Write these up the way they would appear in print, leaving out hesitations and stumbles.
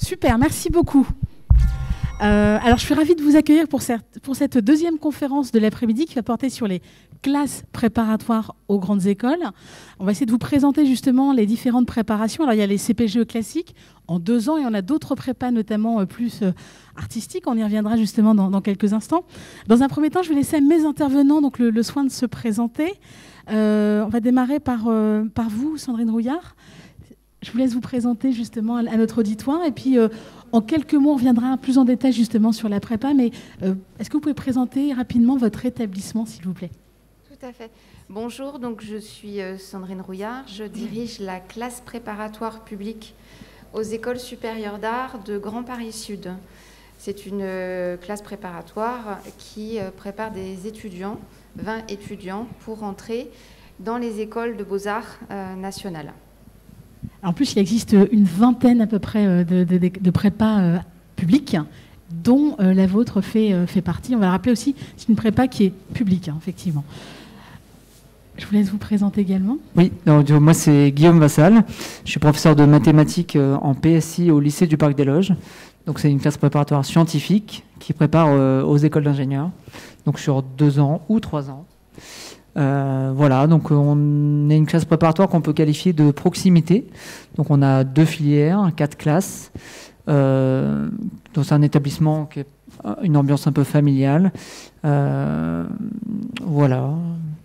Super, merci beaucoup. Alors, je suis ravie de vous accueillir pour cette deuxième conférence de l'après-midi qui va porter sur les classes préparatoires aux grandes écoles. On va essayer de vous présenter justement les différentes préparations. Alors, il y a les CPGE classiques en 2 ans et on a d'autres prépas, notamment plus artistiques. On y reviendra justement dans quelques instants. Dans un premier temps, je vais laisser à mes intervenants donc, le soin de se présenter. On va démarrer par vous, Sandrine Rouillard. Je vous laisse vous présenter justement à notre auditoire et puis en quelques mots, on reviendra plus en détail justement sur la prépa, mais est-ce que vous pouvez présenter rapidement votre établissement, s'il vous plaît? Tout à fait. Bonjour, donc je suis Sandrine Rouillard, je dirige la classe préparatoire publique aux écoles supérieures d'art de Grand Paris Sud. C'est une classe préparatoire qui prépare des étudiants, 20 étudiants, pour entrer dans les écoles de beaux-arts nationales. En plus, il existe une vingtaine à peu près de prépas publiques, dont la vôtre fait partie. On va le rappeler aussi, c'est une prépa qui est publique, effectivement. Je vous laisse vous présenter également. Oui, donc, moi c'est Guillaume Vassal. Je suis professeur de mathématiques en PSI au lycée du Parc des Loges. Donc c'est une classe préparatoire scientifique qui prépare aux écoles d'ingénieurs, donc sur 2 ans ou 3 ans. Voilà, donc on est une classe préparatoire qu'on peut qualifier de proximité. Donc on a 2 filières, 4 classes. Donc c'est un établissement qui a une ambiance un peu familiale. Voilà.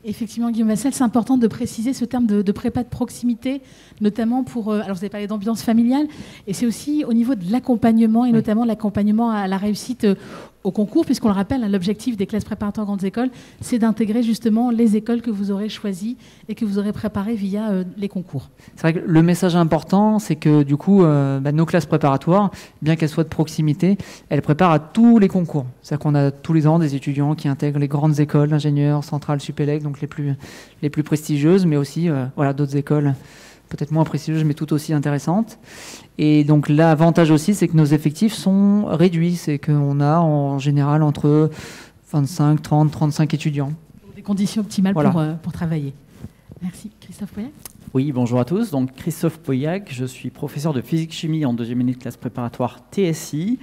Effectivement, Guillaume Vassal, c'est important de préciser ce terme de prépa de proximité, notamment pour... alors, vous avez parlé d'ambiance familiale, et c'est aussi au niveau de l'accompagnement, et notamment l'accompagnement à la réussite au concours, puisqu'on le rappelle, l'objectif des classes préparatoires grandes écoles, c'est d'intégrer justement les écoles que vous aurez choisies et que vous aurez préparées via les concours. C'est vrai que le message important, c'est que du coup, nos classes préparatoires, bien qu'elles soient de proximité, elles préparent à tous les concours. C'est-à-dire qu'on a tous les ans des étudiants qui intègrent les grandes écoles d'ingénieurs, Centrale, Supélec, donc les plus prestigieuses, mais aussi voilà, d'autres écoles peut-être moins prestigieuses, mais tout aussi intéressantes. Et donc l'avantage aussi, c'est que nos effectifs sont réduits. C'est qu'on a en général entre 25, 30, 35 étudiants. Des conditions optimales voilà. pour travailler. Merci. Christophe Pauillac. Oui, bonjour à tous. Donc Christophe Pauillac, je suis professeur de physique-chimie en 2e année de classe préparatoire TSI,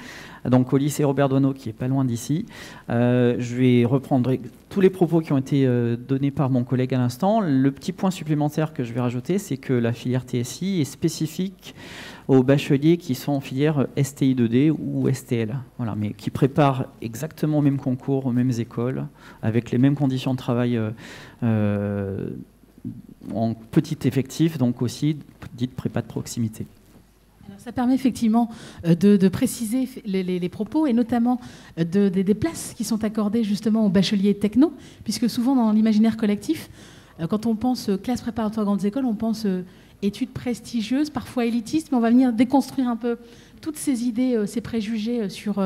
donc au lycée Robert Doisneau, qui est pas loin d'ici. Je vais reprendre tous les propos qui ont été donnés par mon collègue à l'instant. Le petit point supplémentaire que je vais rajouter, c'est que la filière TSI est spécifique aux bacheliers qui sont en filière STI 2D ou STL, voilà, mais qui préparent exactement au même concours, aux mêmes écoles, avec les mêmes conditions de travail en petit effectif, donc aussi dite prépa de proximité. Alors ça permet effectivement de préciser les propos et notamment des places qui sont accordées justement aux bacheliers techno, puisque souvent dans l'imaginaire collectif, quand on pense classe préparatoire grandes écoles, on pense études prestigieuses, parfois élitistes, mais on va venir déconstruire un peu toutes ces idées, ces préjugés sur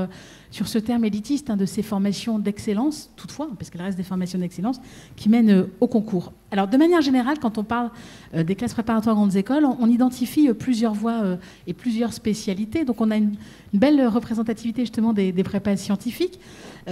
ce terme élitiste, de ces formations d'excellence, toutefois, parce qu'elle reste des formations d'excellence, qui mènent au concours. Alors, de manière générale, quand on parle des classes préparatoires grandes écoles, on identifie plusieurs voies et plusieurs spécialités. Donc, on a une belle représentativité, justement, des prépas scientifiques,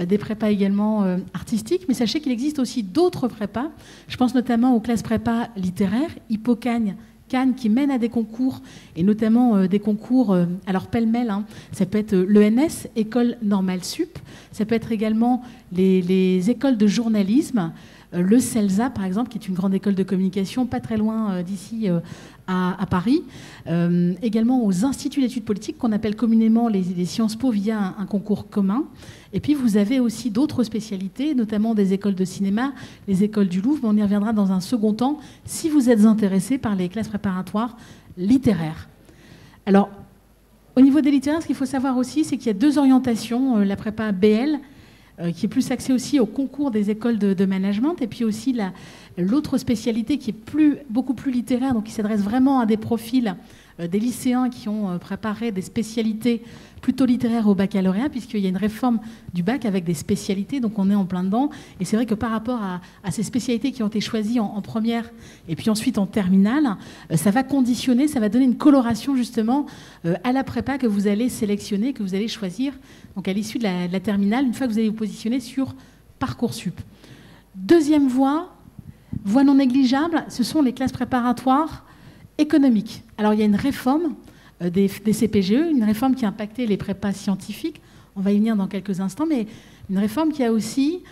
des prépas également artistiques, mais sachez qu'il existe aussi d'autres prépas. Je pense notamment aux classes prépas littéraires, Hippocagne, Cannes, qui mènent à des concours, et notamment des concours, alors pêle-mêle, ça peut être l'ENS, École Normale Sup, ça peut être également les écoles de journalisme, le CELSA par exemple, qui est une grande école de communication, pas très loin d'ici à Paris, également aux instituts d'études politiques qu'on appelle communément les Sciences Po via un concours commun. Et puis vous avez aussi d'autres spécialités, notamment des écoles de cinéma, les écoles du Louvre, mais on y reviendra dans un second temps si vous êtes intéressé par les classes préparatoires littéraires. Alors, au niveau des littéraires, ce qu'il faut savoir aussi, c'est qu'il y a 2 orientations, la prépa BL, qui est plus axée aussi au concours des écoles de management, et puis aussi l'autre spécialité qui est beaucoup plus littéraire, donc qui s'adresse vraiment à des profils des lycéens qui ont préparé des spécialités plutôt littéraires au baccalauréat, puisqu'il y a une réforme du bac avec des spécialités, donc on est en plein dedans. Et c'est vrai que par rapport à ces spécialités qui ont été choisies en première et puis ensuite en terminale, ça va conditionner, ça va donner une coloration justement à la prépa que vous allez sélectionner, que vous allez choisir donc à l'issue de la terminale, une fois que vous allez vous positionner sur Parcoursup. Deuxième voie non négligeable, ce sont les classes préparatoires économiques. Alors il y a une réforme des CPGE, une réforme qui a impacté les prépas scientifiques. On va y venir dans quelques instants, mais une réforme qui a aussi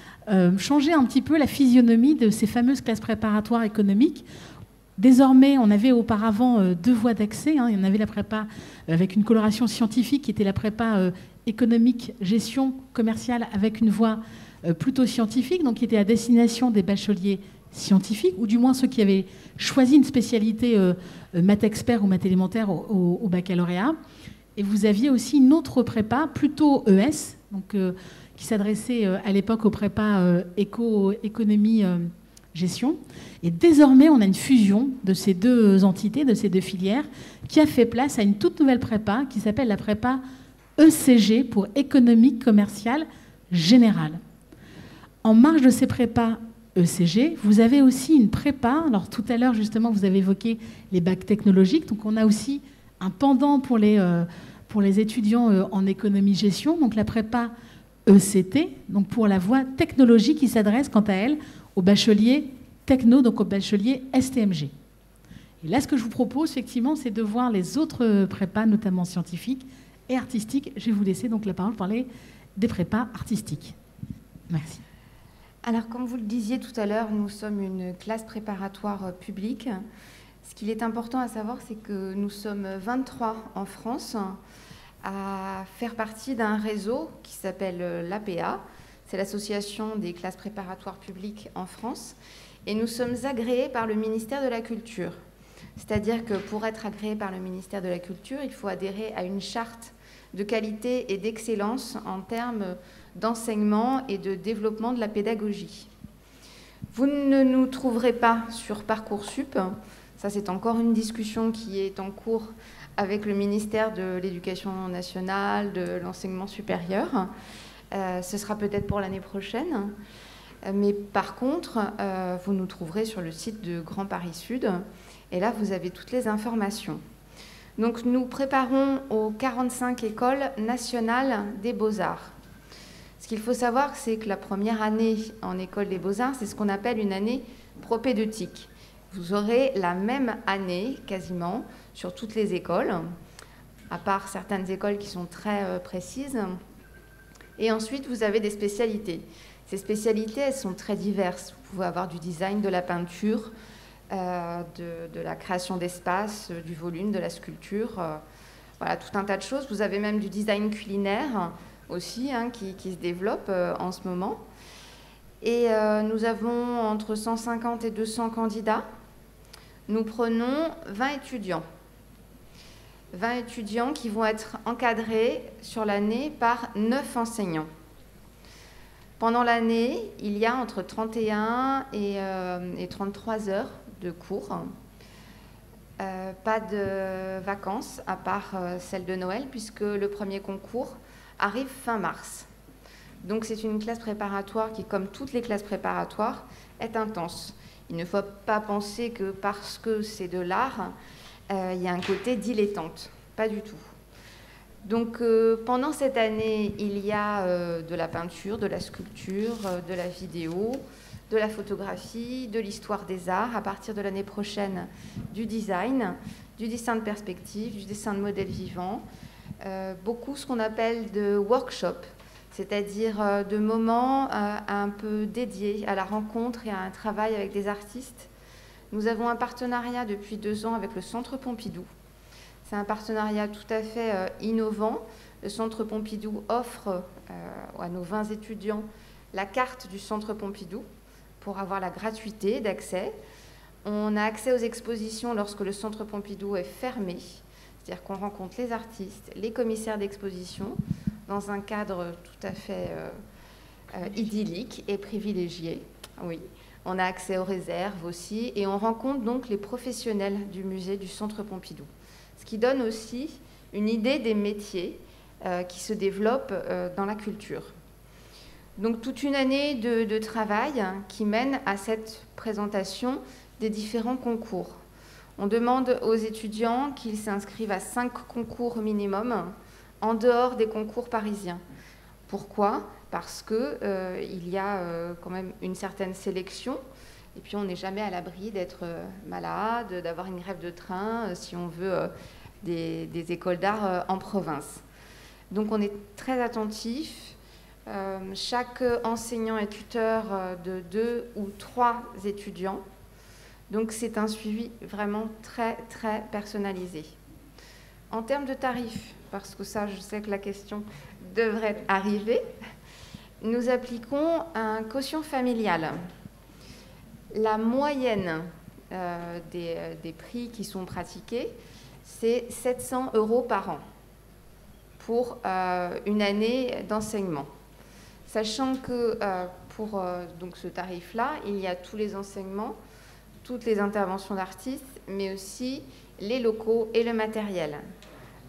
changé un petit peu la physionomie de ces fameuses classes préparatoires économiques. Désormais, on avait auparavant 2 voies d'accès. Il y en avait la prépa avec une coloration scientifique qui était la prépa économique, gestion commerciale avec une voie plutôt scientifique, donc qui était à destination des bacheliers scientifiques, ou du moins ceux qui avaient choisi une spécialité maths expert ou maths élémentaire au baccalauréat. Et vous aviez aussi une autre prépa, plutôt ES, donc, qui s'adressait à l'époque aux prépas économie, gestion. Et désormais, on a une fusion de ces 2 entités, de ces 2 filières, qui a fait place à une toute nouvelle prépa qui s'appelle la prépa ECG pour économique commerciale générale. En marge de ces prépas ECG, vous avez aussi une prépa. Alors tout à l'heure, justement, vous avez évoqué les bacs technologiques. Donc on a aussi un pendant pour les étudiants en économie-gestion, donc la prépa ECT, donc pour la voie technologie qui s'adresse, quant à elle, aux bacheliers techno, donc aux bacheliers STMG. Et là, ce que je vous propose, effectivement, c'est de voir les autres prépas, notamment scientifiques et artistiques. Je vais vous laisser donc la parole pour parler des prépas artistiques. Merci. Alors, comme vous le disiez tout à l'heure, nous sommes une classe préparatoire publique. Ce qu'il est important à savoir, c'est que nous sommes 23 en France à faire partie d'un réseau qui s'appelle l'APA. C'est l'Association des classes préparatoires publiques en France. Et nous sommes agréés par le ministère de la Culture. C'est-à-dire que pour être agréé par le ministère de la Culture, il faut adhérer à une charte de qualité et d'excellence en termes d'enseignement et de développement de la pédagogie. Vous ne nous trouverez pas sur Parcoursup. Ça, c'est encore une discussion qui est en cours avec le ministère de l'Éducation nationale, de l'enseignement supérieur. Ce sera peut-être pour l'année prochaine. Mais par contre, vous nous trouverez sur le site de Grand Paris Sud. Et là, vous avez toutes les informations. Donc, nous préparons aux 45 écoles nationales des Beaux-Arts. Ce qu'il faut savoir, c'est que la première année en école des Beaux-Arts, c'est ce qu'on appelle une année propédeutique. Vous aurez la même année, quasiment, sur toutes les écoles, à part certaines écoles qui sont très précises. Et ensuite, vous avez des spécialités. Ces spécialités, elles sont très diverses. Vous pouvez avoir du design, de la peinture, de la création d'espace, du volume, de la sculpture, voilà, tout un tas de choses. Vous avez même du design culinaire aussi, qui se développe en ce moment. Et nous avons entre 150 et 200 candidats. Nous prenons 20 étudiants. 20 étudiants qui vont être encadrés sur l'année par 9 enseignants. Pendant l'année, il y a entre 31 et 33 heures de cours. Pas de vacances, à part celle de Noël, puisque le premier concours arrive fin mars. Donc c'est une classe préparatoire qui, comme toutes les classes préparatoires, est intense. Il ne faut pas penser que parce que c'est de l'art, il y a un côté dilettante. Pas du tout. Donc pendant cette année, il y a de la peinture, de la sculpture, de la vidéo, de la photographie, de l'histoire des arts. À partir de l'année prochaine, du design de perspective, du dessin de modèles vivants. Beaucoup ce qu'on appelle de workshops, c'est-à-dire de moments un peu dédiés à la rencontre et à un travail avec des artistes. Nous avons un partenariat depuis 2 ans avec le Centre Pompidou. C'est un partenariat tout à fait innovant. Le Centre Pompidou offre à nos 20 étudiants la carte du Centre Pompidou pour avoir la gratuité d'accès. On a accès aux expositions lorsque le Centre Pompidou est fermé, c'est-à-dire qu'on rencontre les artistes, les commissaires d'exposition, dans un cadre tout à fait idyllique et privilégié. Oui. On a accès aux réserves aussi, et on rencontre donc les professionnels du musée du Centre Pompidou. Ce qui donne aussi une idée des métiers qui se développent dans la culture. Donc toute une année de travail qui mène à cette présentation des différents concours. On demande aux étudiants qu'ils s'inscrivent à 5 concours minimum en dehors des concours parisiens. Pourquoi ? Parce qu'il y a quand même une certaine sélection, et puis on n'est jamais à l'abri d'être malade, d'avoir une grève de train, si on veut des écoles d'art en province. Donc on est très attentif. Chaque enseignant est tuteur de 2 ou 3 étudiants. Donc c'est un suivi vraiment très, très personnalisé. En termes de tarifs, parce que ça, je sais que la question devrait arriver, nous appliquons un quotient familial. La moyenne des prix qui sont pratiqués, c'est 700 € par an pour une année d'enseignement. Sachant que pour donc ce tarif-là, il y a tous les enseignements, toutes les interventions d'artistes, mais aussi les locaux et le matériel.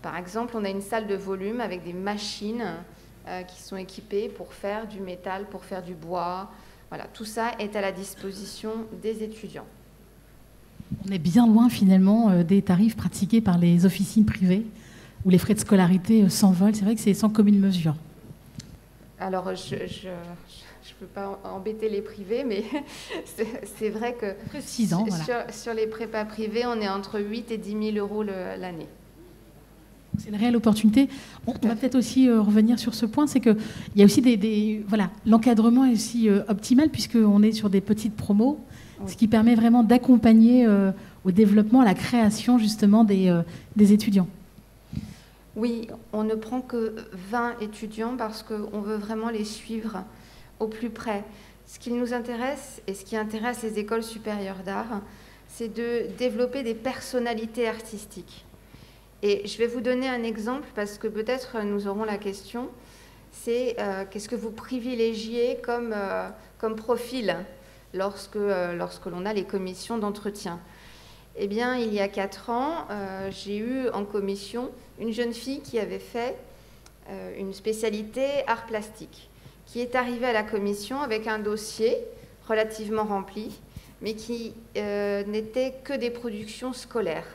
Par exemple, on a une salle de volume avec des machines qui sont équipées pour faire du métal, pour faire du bois. Voilà, tout ça est à la disposition des étudiants. On est bien loin finalement des tarifs pratiqués par les officines privées où les frais de scolarité s'envolent. C'est vrai que c'est sans commune mesure. Alors, je ne peux pas embêter les privés, mais c'est vrai que sur les prépas privés, on est entre 8 et 10 000 € l'année. C'est une réelle opportunité. On va peut-être aussi revenir sur ce point, c'est qu'il y a aussi voilà, l'encadrement est aussi optimal puisqu'on est sur des petites promos, ce qui permet vraiment d'accompagner au développement, à la création justement des étudiants. Oui, on ne prend que 20 étudiants parce qu'on veut vraiment les suivre au plus près. Ce qui nous intéresse et ce qui intéresse les écoles supérieures d'art, c'est de développer des personnalités artistiques. Et je vais vous donner un exemple parce que peut-être nous aurons la question, c'est qu'est-ce que vous privilégiez comme profil lorsque l'on a les commissions d'entretien. Eh bien, il y a 4 ans, j'ai eu en commission une jeune fille qui avait fait une spécialité art plastique, qui est arrivée à la commission avec un dossier relativement rempli, mais qui n'était que des productions scolaires.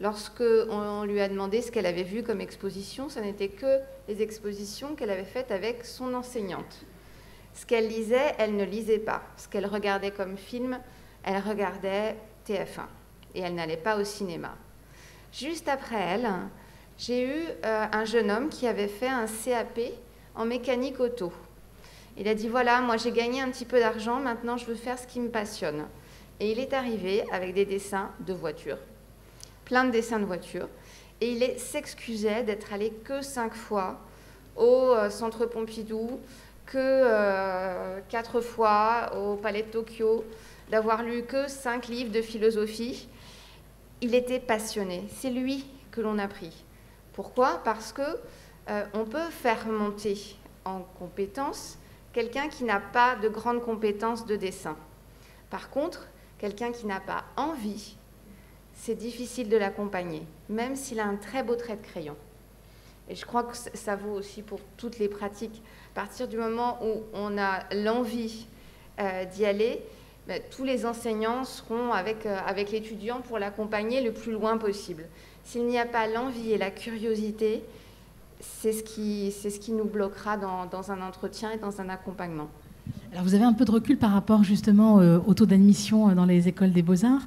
Lorsqu'on lui a demandé ce qu'elle avait vu comme exposition, ce n'était que les expositions qu'elle avait faites avec son enseignante. Ce qu'elle lisait, elle ne lisait pas. Ce qu'elle regardait comme film, elle regardait TF1 et elle n'allait pas au cinéma. Juste après elle, j'ai eu un jeune homme qui avait fait un CAP en mécanique auto. Il a dit, voilà, moi j'ai gagné un petit peu d'argent, maintenant je veux faire ce qui me passionne. Et il est arrivé avec des dessins de voitures, plein de dessins de voitures, et il s'excusait d'être allé que 5 fois au Centre Pompidou, que 4 fois au Palais de Tokyo, d'avoir lu que 5 livres de philosophie. Il était passionné. C'est lui que l'on a pris. Pourquoi ? Parce que on peut faire monter en compétence quelqu'un qui n'a pas de grandes compétences de dessin. Par contre, quelqu'un qui n'a pas envie, c'est difficile de l'accompagner, même s'il a un très beau trait de crayon. Et je crois que ça vaut aussi pour toutes les pratiques. À partir du moment où on a l'envie d'y aller, tous les enseignants seront avec l'étudiant pour l'accompagner le plus loin possible. S'il n'y a pas l'envie et la curiosité, c'est ce qui nous bloquera dans un entretien et dans un accompagnement. Alors vous avez un peu de recul par rapport justement au taux d'admission dans les écoles des beaux-arts,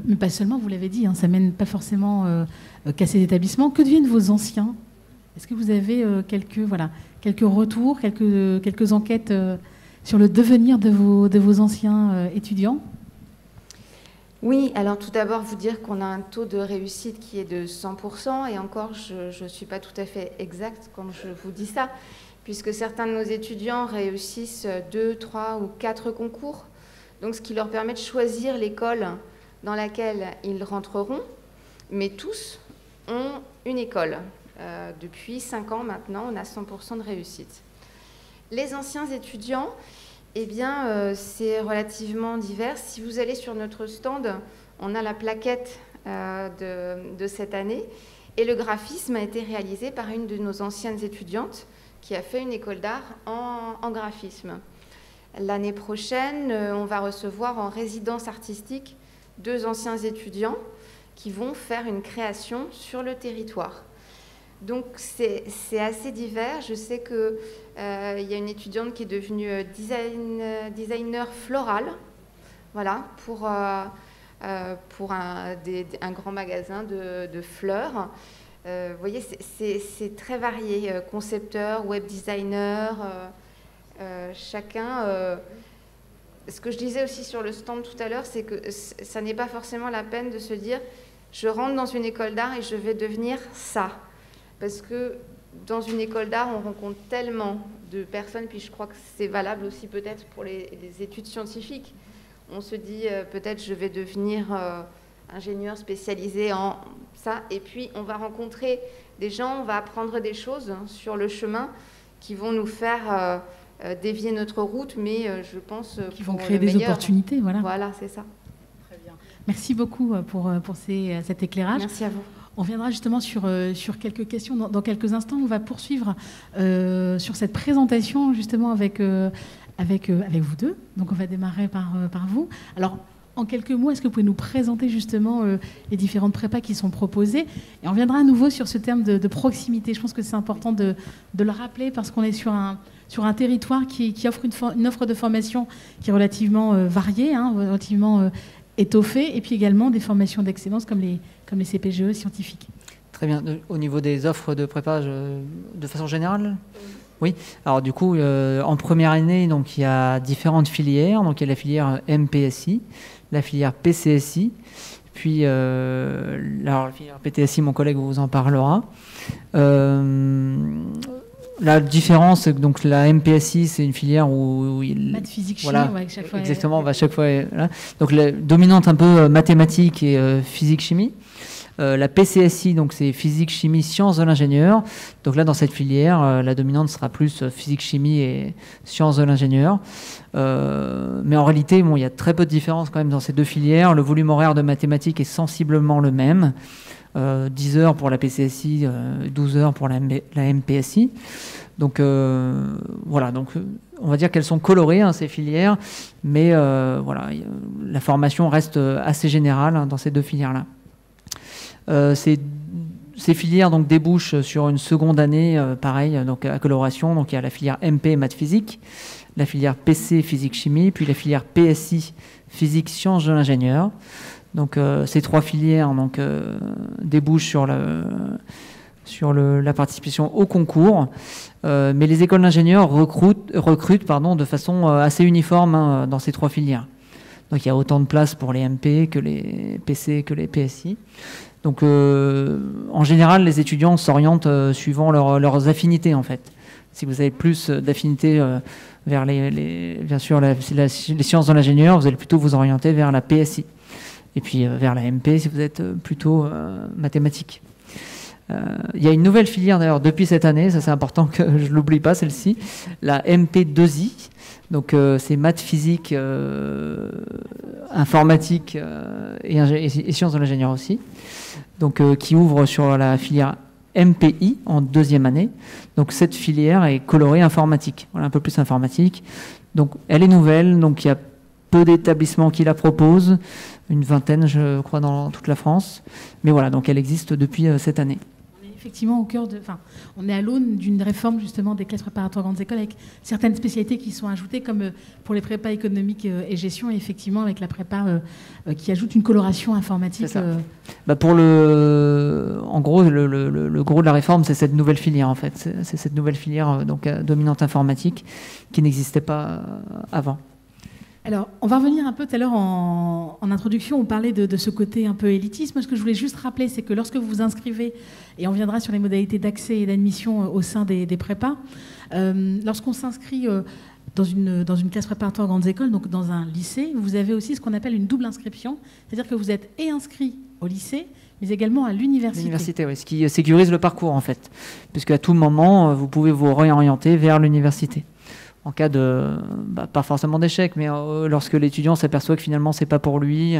mais pas seulement, vous l'avez dit, hein, ça ne mène pas forcément qu'à ces établissements. Que deviennent vos anciens ? Est-ce que vous avez quelques retours, quelques enquêtes sur le devenir de vos anciens étudiants ? Oui, alors tout d'abord, vous dire qu'on a un taux de réussite qui est de 100%, et encore, je ne suis pas tout à fait exacte quand je vous dis ça, puisque certains de nos étudiants réussissent 2, 3 ou 4 concours, donc ce qui leur permet de choisir l'école dans laquelle ils rentreront, mais tous ont une école. Depuis 5 ans maintenant, on a 100% de réussite. Les anciens étudiants, eh bien, c'est relativement divers. Si vous allez sur notre stand, on a la plaquette de cette année, et le graphisme a été réalisé par une de nos anciennes étudiantes qui a fait une école d'art en graphisme. L'année prochaine, on va recevoir en résidence artistique 2 anciens étudiants qui vont faire une création sur le territoire. Donc c'est assez divers. Je sais qu'il y a une étudiante qui est devenue designer floral, voilà, pour pour un grand magasin de fleurs. Vous voyez, c'est très varié. Concepteur, web designer, chacun... ce que je disais aussi sur le stand tout à l'heure, c'est que ça n'est pas forcément la peine de se dire « je rentre dans une école d'art et je vais devenir ça ». Parce que dans une école d'art, on rencontre tellement de personnes, puis je crois que c'est valable aussi peut-être pour les études scientifiques. On se dit peut-être je vais devenir ingénieur spécialisé en ça, et puis on va rencontrer des gens, on va apprendre des choses sur le chemin qui vont nous faire dévier notre route, mais je pense qui vont créer des opportunités, voilà. Voilà, c'est ça. Très bien. Merci beaucoup pour cet éclairage. Merci à vous. On viendra justement sur quelques questions dans quelques instants. On va poursuivre sur cette présentation justement avec vous deux. Donc on va démarrer par vous. Alors, en quelques mots, est-ce que vous pouvez nous présenter justement les différentes prépas qui sont proposées? Et on viendra à nouveau sur ce terme de proximité. Je pense que c'est important de le rappeler parce qu'on est sur un territoire qui offre une offre de formation qui est relativement variée, relativement étoffée, et puis également des formations d'excellence comme les CPGE scientifiques. Très bien. Au niveau des offres de prépa, de façon générale? Oui. Alors du coup, en première année, donc il y a différentes filières. Donc il y a la filière MPSI, la filière PCSI, puis la filière PTSI, mon collègue vous en parlera. La différence, donc la MPSI, c'est une filière où maths, physique, chimie, voilà, ouais, chaque fois. Exactement, on va chaque fois. Là. Donc la dominante un peu mathématiques et physique, chimie. La PCSI, donc c'est physique, chimie, sciences de l'ingénieur. Donc là, dans cette filière, la dominante sera plus physique, chimie et sciences de l'ingénieur. Mais en réalité, il y a très peu de différence quand même dans ces deux filières. Le volume horaire de mathématiques est sensiblement le même. 10 heures pour la PCSI, 12 heures pour la MPSI. Donc voilà, donc on va dire qu'elles sont colorées, ces filières, mais voilà, la formation reste assez générale dans ces deux filières-là. Ces filières donc débouchent sur une seconde année, pareil, donc à coloration. Donc il y a la filière MP maths physique, la filière PC physique chimie, puis la filière PSI physique sciences de l'ingénieur. Donc ces trois filières débouchent sur la participation au concours, mais les écoles d'ingénieurs recrutent de façon assez uniforme dans ces trois filières. Donc il y a autant de places pour les MP que les PC que les PSI. Donc en général, les étudiants s'orientent suivant leurs affinités en fait. Si vous avez plus d'affinités vers bien sûr les sciences de l'ingénieur, vous allez plutôt vous orienter vers la PSI. Et puis vers la MP si vous êtes plutôt mathématiques. Il y a une nouvelle filière d'ailleurs depuis cette année, ça c'est important que je ne l'oublie pas celle-ci, la MP2I. Donc c'est maths, physique, informatique et sciences de l'ingénieur aussi. Donc qui ouvre sur la filière MPI en deuxième année. Donc cette filière est colorée informatique, voilà, un peu plus informatique. Donc elle est nouvelle, donc il y a peu d'établissements qui la proposent, une vingtaine je crois dans toute la France. Mais voilà, donc elle existe depuis cette année. Effectivement, on est à l'aune d'une réforme justement des classes préparatoires grandes écoles avec certaines spécialités qui sont ajoutées, comme pour les prépas économiques et gestion, et effectivement avec la prépa qui ajoute une coloration informatique. C'est ça. En gros, le gros de la réforme, c'est cette nouvelle filière en fait. C'est cette nouvelle filière dominante informatique qui n'existait pas avant. Alors, on va revenir un peu tout à l'heure en introduction, on parlait de ce côté un peu élitiste. Moi, ce que je voulais juste rappeler, c'est que lorsque vous vous inscrivez, et on viendra sur les modalités d'accès et d'admission au sein des prépas, lorsqu'on s'inscrit dans une classe préparatoire grandes écoles, donc dans un lycée, vous avez aussi ce qu'on appelle une double inscription, c'est-à-dire que vous êtes inscrit au lycée, mais également à l'université. L'université, oui, ce qui sécurise le parcours, en fait, puisqu'à tout moment, vous pouvez vous réorienter vers l'université. En cas pas forcément d'échec, mais lorsque l'étudiant s'aperçoit que finalement c'est pas pour lui,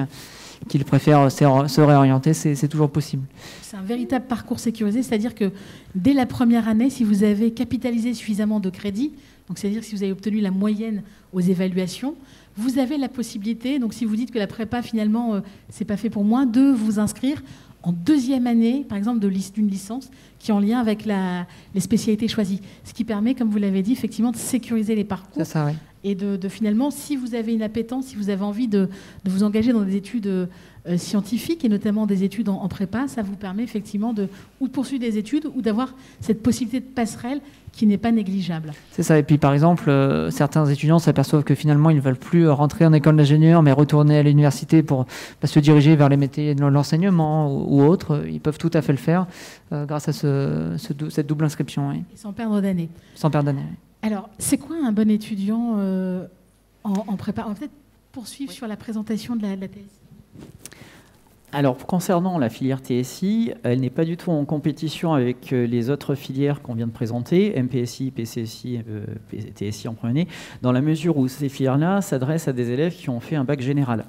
qu'il préfère se réorienter, c'est toujours possible. C'est un véritable parcours sécurisé, c'est-à-dire que dès la première année, si vous avez capitalisé suffisamment de crédits, donc c'est-à-dire si vous avez obtenu la moyenne aux évaluations, vous avez la possibilité, donc si vous dites que la prépa finalement c'est pas fait pour moi, de vous inscrire en deuxième année, par exemple, d'une licence qui est en lien avec les spécialités choisies. Ce qui permet, comme vous l'avez dit, effectivement, de sécuriser les parcours. C'est ça, oui. Et de finalement, si vous avez une appétence, si vous avez envie de vous engager dans des études scientifiques, et notamment des études en prépa, ça vous permet effectivement ou de poursuivre des études ou d'avoir cette possibilité de passerelle qui n'est pas négligeable. C'est ça. Et puis, par exemple, certains étudiants s'aperçoivent que finalement, ils ne veulent plus rentrer en école d'ingénieur, mais retourner à l'université pour se diriger vers les métiers de l'enseignement ou autres. Ils peuvent tout à fait le faire grâce à cette double inscription. Oui. Et sans perdre d'année. Sans perdre d'année, oui. Alors, c'est quoi un bon étudiant en prépa? On va peut-être poursuivre sur la présentation de la TSI. Alors, concernant la filière TSI, elle n'est pas du tout en compétition avec les autres filières qu'on vient de présenter, MPSI, PCSI, TSI en première année, dans la mesure où ces filières-là s'adressent à des élèves qui ont fait un bac général.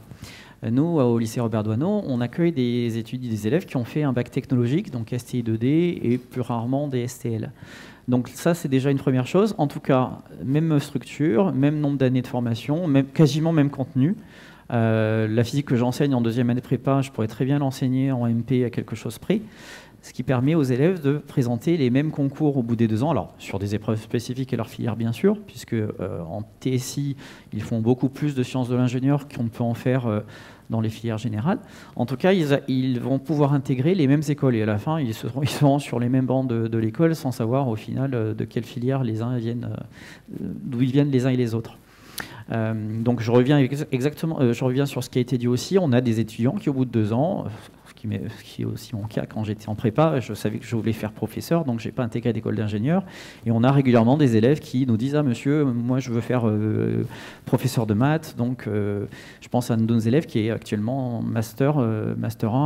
Nous, au lycée Robert Doisneau, on accueille des élèves qui ont fait un bac technologique, donc STI 2D et plus rarement des STL. Donc ça, c'est déjà une première chose. En tout cas, même structure, même nombre d'années de formation, quasiment même contenu. La physique que j'enseigne en deuxième année de prépa, je pourrais très bien l'enseigner en MP à quelque chose près, ce qui permet aux élèves de présenter les mêmes concours au bout des 2 ans, alors sur des épreuves spécifiques et leur filière bien sûr, puisque en TSI, ils font beaucoup plus de sciences de l'ingénieur qu'on peut en faire dans les filières générales. En tout cas, ils vont pouvoir intégrer les mêmes écoles et à la fin, ils seront sur les mêmes bancs de l'école sans savoir au final de quelle filière les uns viennent, d'où ils viennent les uns et les autres. Donc je reviens sur ce qui a été dit aussi. On a des étudiants qui au bout de 2 ans, ce qui est aussi mon cas quand j'étais en prépa, je savais que je voulais faire professeur, donc je n'ai pas intégré d'école d'ingénieur. Et on a régulièrement des élèves qui nous disent « Ah monsieur, moi je veux faire professeur de maths ». Donc je pense à un de nos élèves qui est actuellement master 1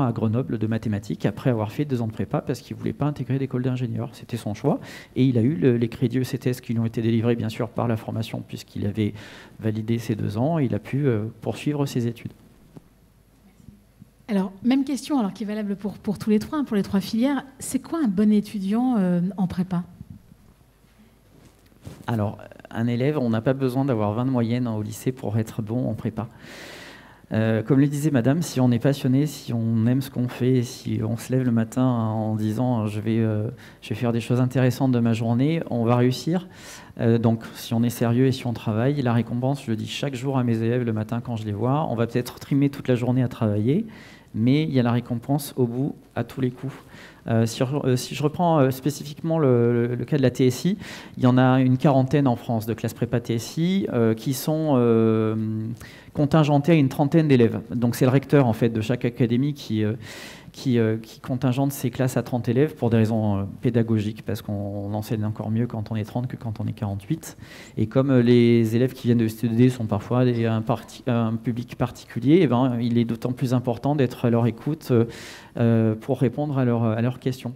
à Grenoble de mathématiques, après avoir fait 2 ans de prépa parce qu'il ne voulait pas intégrer d'école d'ingénieur. C'était son choix. Et il a eu les crédits ECTS qui lui ont été délivrés bien sûr par la formation puisqu'il avait validé ses 2 ans et il a pu poursuivre ses études. Alors, même question, alors qui est valable pour tous les trois, pour les 3 filières. C'est quoi un bon étudiant en prépa? Alors, un élève, on n'a pas besoin d'avoir 20 de moyenne au lycée pour être bon en prépa. Comme le disait madame, si on est passionné, si on aime ce qu'on fait, si on se lève le matin en disant je vais faire des choses intéressantes de ma journée, on va réussir. Donc si on est sérieux et si on travaille, la récompense, je le dis chaque jour à mes élèves le matin quand je les vois, on va peut-être trimer toute la journée à travailler, mais il y a la récompense au bout, à tous les coups. Si je reprends spécifiquement le cas de la TSI, il y en a une 40aine en France de classes prépa TSI qui sont contingentés à une 30aine d'élèves. Donc c'est le recteur en fait de chaque académie qui contingente ses classes à 30 élèves pour des raisons pédagogiques, parce qu'on enseigne encore mieux quand on est 30 que quand on est 48. Et comme les élèves qui viennent de STD sont parfois un public particulier, et ben, il est d'autant plus important d'être à leur écoute pour répondre à leurs questions.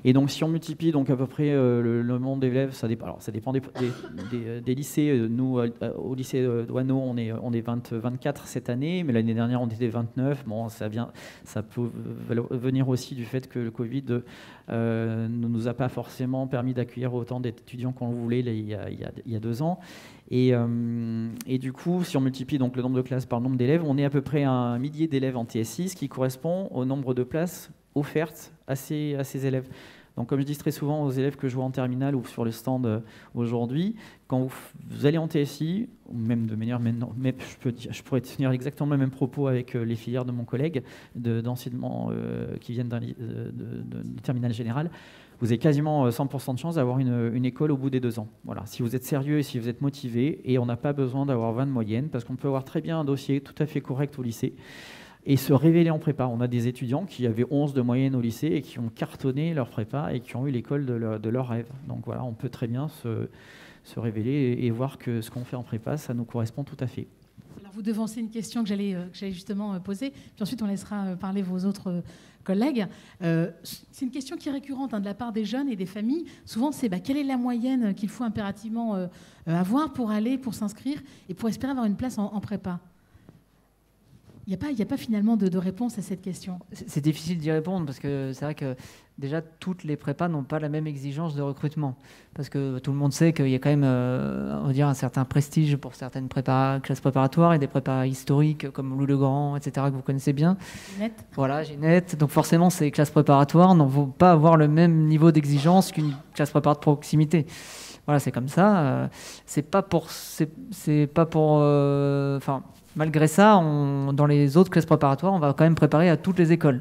Et donc si on multiplie donc à peu près le nombre d'élèves, ça dépend des lycées. Nous, au lycée Doisneau, on est 24 cette année, mais l'année dernière on était 29. Bon, ça peut venir aussi du fait que le Covid ne nous a pas forcément permis d'accueillir autant d'étudiants qu'on le voulait il y a 2 ans. Et du coup, si on multiplie donc le nombre de classes par le nombre d'élèves, on est à peu près à 1 millier d'élèves en TSI, ce qui correspond au nombre de places offertes à ces élèves. Donc, comme je dis très souvent aux élèves que je vois en terminale ou sur le stand aujourd'hui, quand vous allez en TSI, ou même de manière maintenant, je pourrais tenir exactement le même propos avec les filières de mon collègue d'enseignement qui viennent de terminale générale, vous avez quasiment 100% de chance d'avoir une école au bout des 2 ans. Voilà. Si vous êtes sérieux et si vous êtes motivé, et on n'a pas besoin d'avoir 20 de moyenne, parce qu'on peut avoir très bien un dossier tout à fait correct au lycée, et se révéler en prépa. On a des étudiants qui avaient 11 de moyenne au lycée et qui ont cartonné leur prépa et qui ont eu l'école de leur rêve. Donc voilà, on peut très bien se révéler et voir que ce qu'on fait en prépa, ça nous correspond tout à fait. Alors vous devancez une question que j'allais justement poser, puis ensuite on laissera parler vos autres collègues. C'est une question qui est récurrente de la part des jeunes et des familles. Souvent, c'est quelle est la moyenne qu'il faut impérativement avoir pour s'inscrire et pour espérer avoir une place en prépa? Il n'y a pas finalement de réponse à cette question. C'est difficile d'y répondre parce que c'est vrai que déjà, toutes les prépas n'ont pas la même exigence de recrutement. Parce que tout le monde sait qu'il y a quand même, on va dire, un certain prestige pour certaines classes préparatoires et des prépas historiques comme Louis-le-Grand, etc., que vous connaissez bien. Ginette. Voilà, Ginette. Donc forcément, ces classes préparatoires n'en vont pas avoir le même niveau d'exigence qu'une classe préparatoire de proximité. Voilà, c'est comme ça. C'est pas pour, enfin, malgré ça, dans les autres classes préparatoires, on va quand même préparer à toutes les écoles.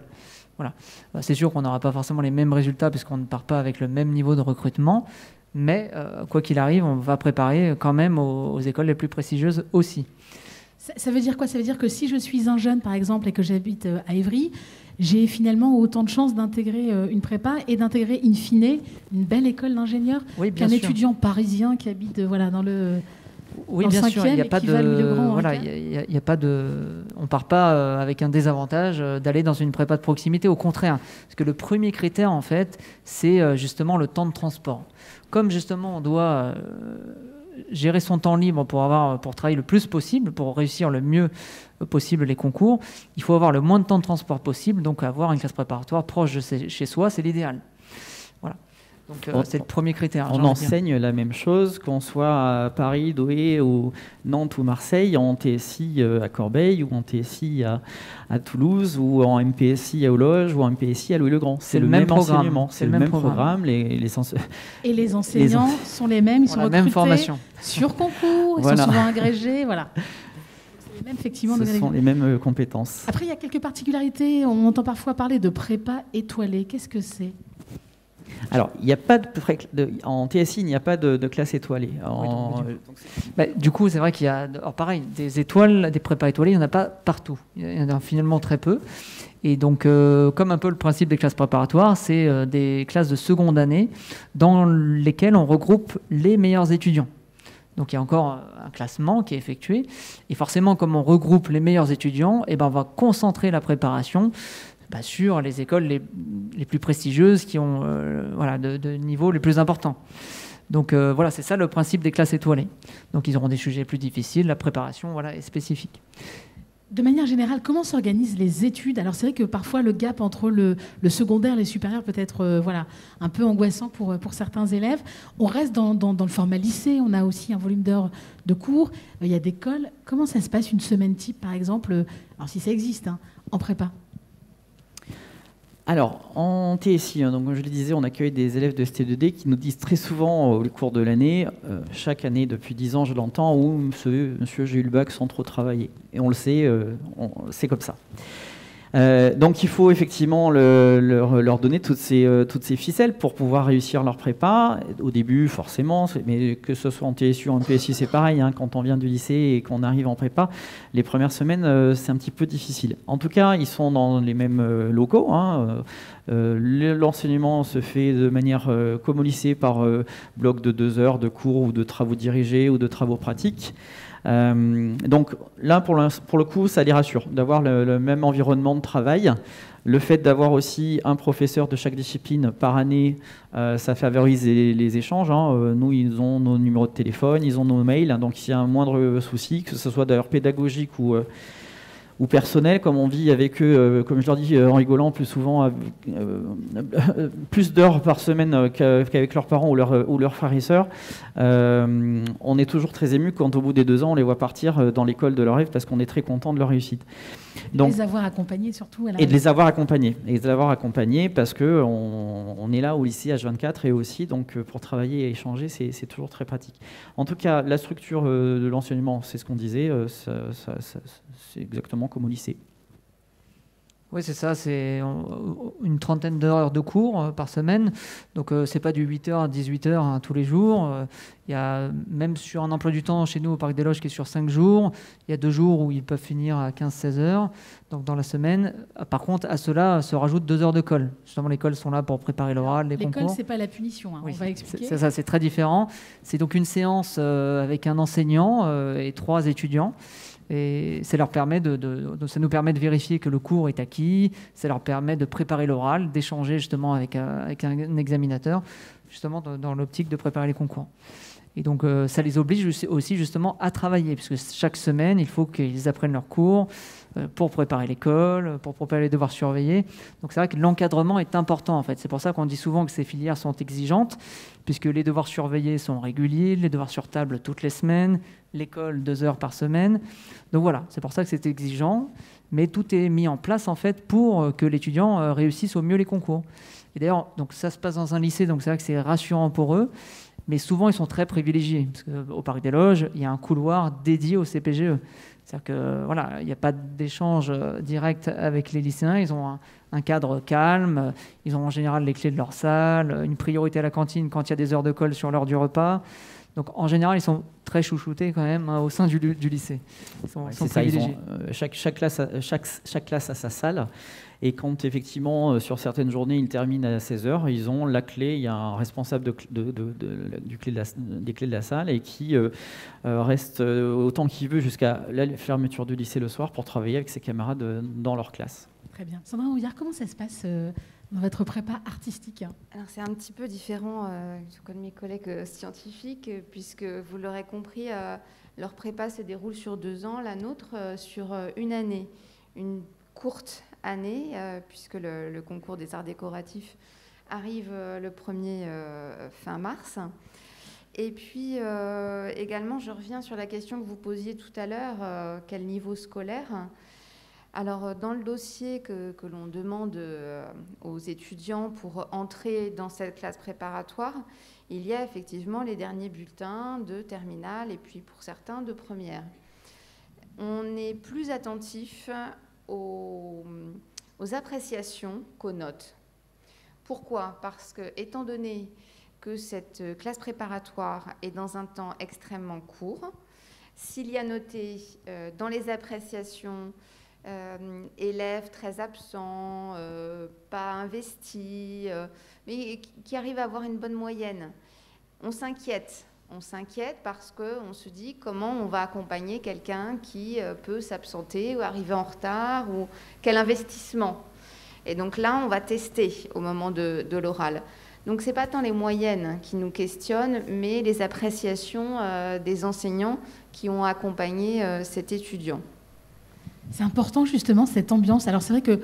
Voilà. C'est sûr qu'on n'aura pas forcément les mêmes résultats puisqu'on ne part pas avec le même niveau de recrutement, mais quoi qu'il arrive, on va préparer quand même aux écoles les plus prestigieuses aussi. Ça veut dire quoi? Ça veut dire que si je suis un jeune, par exemple, et que j'habite à Évry, j'ai finalement autant de chances d'intégrer une prépa et d'intégrer in fine une belle école d'ingénieur qu'un étudiant parisien qui habite dans le... Oui, bien sûr, il n'y a pas de, on part pas avec un désavantage d'aller dans une prépa de proximité. Au contraire, parce que le premier critère, en fait, c'est justement le temps de transport. Comme justement, on doit gérer son temps libre pour travailler le plus possible, pour réussir le mieux possible les concours, il faut avoir le moins de temps de transport possible. Donc, avoir une classe préparatoire proche de chez soi, c'est l'idéal. Voilà. Donc, c'est le premier critère. On enseigne la même chose, qu'on soit à Paris, Douai, ou Nantes ou Marseille, en TSI à Corbeil, ou en TSI à Toulouse, ou en MPSI à Auloge, ou en MPSI à Louis-le-Grand. C'est le même enseignement, c'est le même programme. Et les enseignants sont les mêmes, ils sont recrutés même formation. Sur concours, ils sont souvent agrégés, voilà. Effectivement, ce sont les mêmes compétences. Après, il y a quelques particularités. On entend parfois parler de prépa étoilée. Qu'est-ce que c'est ? Alors, il n'y a pas en TSI, il n'y a pas de classe étoilée. Du coup, c'est vrai qu'il y a, pareil, des étoiles, des prépas étoilées, il n'y en a pas partout. Il y en a finalement très peu. Et donc, comme un peu le principe des classes préparatoires, c'est des classes de seconde année dans lesquelles on regroupe les meilleurs étudiants. Donc, il y a encore un classement qui est effectué. Et forcément, comme on regroupe les meilleurs étudiants, on va concentrer la préparation sur les écoles les plus prestigieuses qui ont de niveaux les plus importants. Donc c'est ça le principe des classes étoilées. Donc ils auront des sujets plus difficiles, la préparation est spécifique. De manière générale, comment s'organisent les études? Alors c'est vrai que parfois le gap entre le secondaire et le supérieur peut être un peu angoissant pour certains élèves. On reste dans le format lycée, on a aussi un volume d'heures de cours, il y a des cols. Comment ça se passe une semaine type par exemple, alors si ça existe, en prépa? Alors, en TSI, donc comme je le disais, on accueille des élèves de ST2D qui nous disent très souvent au cours de l'année, chaque année depuis 10 ans, je l'entends, où monsieur, j'ai eu le bac sans trop travailler. Et on le sait, c'est comme ça. Donc il faut effectivement leur donner toutes ces ficelles pour pouvoir réussir leur prépa. Au début, forcément, mais que ce soit en TSU ou en PSI, c'est pareil. Quand on vient du lycée et qu'on arrive en prépa, les premières semaines, c'est un petit peu difficile. En tout cas, ils sont dans les mêmes locaux. L'enseignement se fait de manière comme au lycée par bloc de 2 heures de cours ou de travaux dirigés ou de travaux pratiques. Donc là, pour le coup, ça les rassure d'avoir le même environnement de travail. Le fait d'avoir aussi un professeur de chaque discipline par année, ça favorise les échanges. Nous, ils ont nos numéros de téléphone, ils ont nos mails. Donc s'il y a un moindre souci, que ce soit d'ailleurs pédagogique ou personnel, comme on vit avec eux, comme je leur dis en rigolant, plus souvent plus d'heures par semaine qu'avec leurs parents ou leurs frères et sœurs. On est toujours très ému quand au bout des 2 ans, on les voit partir dans l'école de leur rêve parce qu'on est très content de leur réussite. Donc, les avoir accompagnés surtout. Et de les avoir accompagnés parce qu'on est là au lycée H24 et aussi donc, pour travailler et échanger, c'est toujours très pratique. En tout cas, la structure de l'enseignement, c'est ce qu'on disait, c'est exactement comme au lycée. Oui, c'est ça, c'est une trentaine d'heures de cours par semaine. Donc, c'est pas du 8h à 18h tous les jours. Il y a, même sur un emploi du temps chez nous au Parc des Loges qui est sur 5 jours, il y a 2 jours où ils peuvent finir à 15-16 heures donc dans la semaine. Par contre, à cela se rajoutent 2 heures de colle. Justement, les colles sont là pour préparer l'oral, les concours. L'école, c'est pas la punition, oui, on va expliquer. C'est ça, c'est très différent. C'est donc une séance avec un enseignant et 3 étudiants. Et ça leur permet ça nous permet de vérifier que le cours est acquis, ça leur permet de préparer l'oral, d'échanger justement avec un examinateur, justement dans l'optique de préparer les concours. Et donc, ça les oblige aussi justement à travailler, puisque chaque semaine, il faut qu'ils apprennent leurs cours pour préparer l'école, pour préparer les devoirs surveillés. Donc, c'est vrai que l'encadrement est important, en fait. C'est pour ça qu'on dit souvent que ces filières sont exigeantes, puisque les devoirs surveillés sont réguliers, les devoirs sur table toutes les semaines, l'école 2 heures par semaine. Donc, voilà, c'est pour ça que c'est exigeant, mais tout est mis en place, en fait, pour que l'étudiant réussisse au mieux les concours. Et d'ailleurs, donc, ça se passe dans un lycée, donc c'est vrai que c'est rassurant pour eux. Mais souvent, ils sont très privilégiés. Parce qu'au Parc des Loges, il y a un couloir dédié au CPGE. C'est-à-dire que voilà, il n'y a pas d'échange direct avec les lycéens. Ils ont un cadre calme. Ils ont en général les clés de leur salle, une priorité à la cantine quand il y a des heures de colle sur l'heure du repas. Donc en général, ils sont très chouchoutés quand même au sein du lycée. Ils sont privilégiés. Chaque classe a sa salle. Et quand effectivement, sur certaines journées, ils terminent à 16h, ils ont la clé, il y a un responsable des clés de la salle et qui reste autant qu'il veut jusqu'à la fermeture du lycée le soir pour travailler avec ses camarades dans leur classe. Très bien. Sandrine Rouillard, comment ça se passe dans votre prépa artistique? Alors c'est un petit peu différent que de mes collègues scientifiques, puisque vous l'aurez compris, leur prépa se déroule sur 2 ans, la nôtre sur 1 année. Une courte année, puisque le concours des arts décoratifs arrive le 1er fin mars. Et puis également, je reviens sur la question que vous posiez tout à l'heure, quel niveau scolaire? Alors, dans le dossier que l'on demande aux étudiants pour entrer dans cette classe préparatoire, il y a effectivement les derniers bulletins de terminale et puis pour certains de première. On est plus attentif aux appréciations qu'aux notes. Pourquoi? Parce que, étant donné que cette classe préparatoire est dans un temps extrêmement court, s'il y a noté dans les appréciations élèves très absents, pas investis, mais qui arrivent à avoir une bonne moyenne, on s'inquiète. On s'inquiète parce qu'on se dit comment on va accompagner quelqu'un qui peut s'absenter ou arriver en retard, ou quel investissement. Et donc là, on va tester au moment de l'oral. Donc ce n'est pas tant les moyennes qui nous questionnent, mais les appréciations des enseignants qui ont accompagné cet étudiant. C'est important justement cette ambiance. Alors c'est vrai que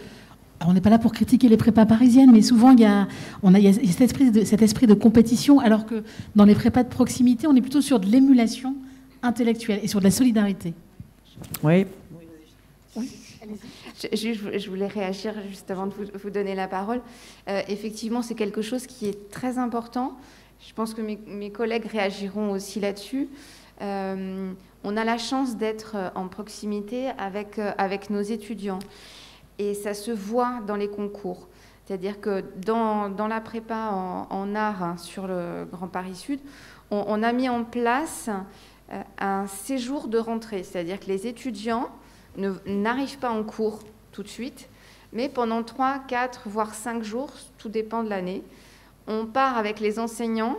on n'est pas là pour critiquer les prépas parisiennes, mais souvent il y a cet esprit de compétition, alors que dans les prépas de proximité, on est plutôt sur de l'émulation intellectuelle et sur de la solidarité. Oui. Oui. Je voulais réagir juste avant de vous donner la parole. Effectivement, c'est quelque chose qui est très important. Je pense que mes collègues réagiront aussi là-dessus. On a la chance d'être en proximité avec nos étudiants. Et ça se voit dans les concours. C'est-à-dire que dans la prépa en art sur le Grand Paris Sud, on a mis en place un séjour de rentrée. C'est-à-dire que les étudiants n'arrivent pas en cours tout de suite, mais pendant 3, 4, voire 5 jours, tout dépend de l'année, on part avec les enseignants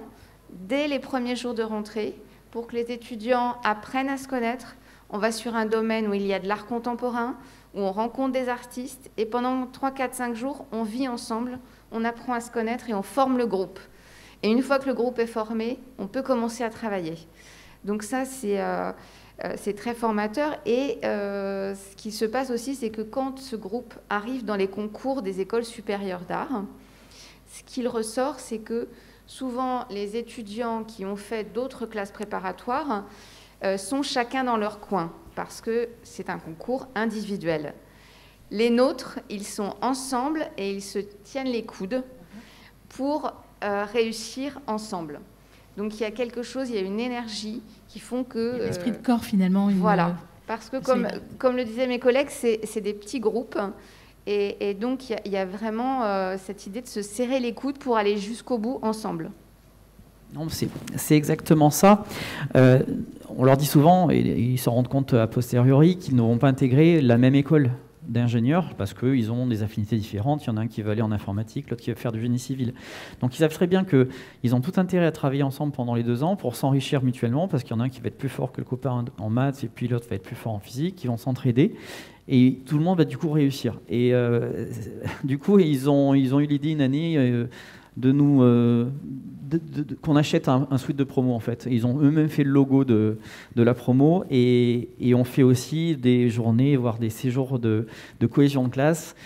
dès les premiers jours de rentrée pour que les étudiants apprennent à se connaître. On va sur un domaine où il y a de l'art contemporain, où on rencontre des artistes, et pendant 3, 4, 5 jours, on vit ensemble, on apprend à se connaître et on forme le groupe. Et une fois que le groupe est formé, on peut commencer à travailler. Donc ça, c'est très formateur. Et ce qui se passe aussi, c'est que quand ce groupe arrive dans les concours des écoles supérieures d'art, ce qu'il ressort, c'est que souvent, les étudiants qui ont fait d'autres classes préparatoires sont chacun dans leur coin, parce que c'est un concours individuel. Les nôtres, ils sont ensemble et ils se tiennent les coudes pour réussir ensemble. Donc il y a quelque chose, il y a une énergie qui font que... L'esprit de corps finalement. Voilà, parce que comme le disaient mes collègues, c'est des petits groupes. Et donc il y a vraiment cette idée de se serrer les coudes pour aller jusqu'au bout ensemble. Non, c'est exactement ça. On leur dit souvent, et ils s'en rendent compte a posteriori, qu'ils n'auront pas intégré la même école d'ingénieurs parce qu'ils ont des affinités différentes. Il y en a un qui veut aller en informatique, l'autre qui veut faire du génie civil. Donc ils savent très bien qu'ils ont tout intérêt à travailler ensemble pendant les 2 ans pour s'enrichir mutuellement, parce qu'il y en a un qui va être plus fort que le copain en maths et puis l'autre va être plus fort en physique. Ils vont s'entraider et tout le monde va du coup réussir. Et du coup, ils ont eu l'idée une année... qu'on achète un suite de promo en fait. Ils ont eux-mêmes fait le logo de la promo et on fait aussi des journées, voire des séjours de cohésion de classe.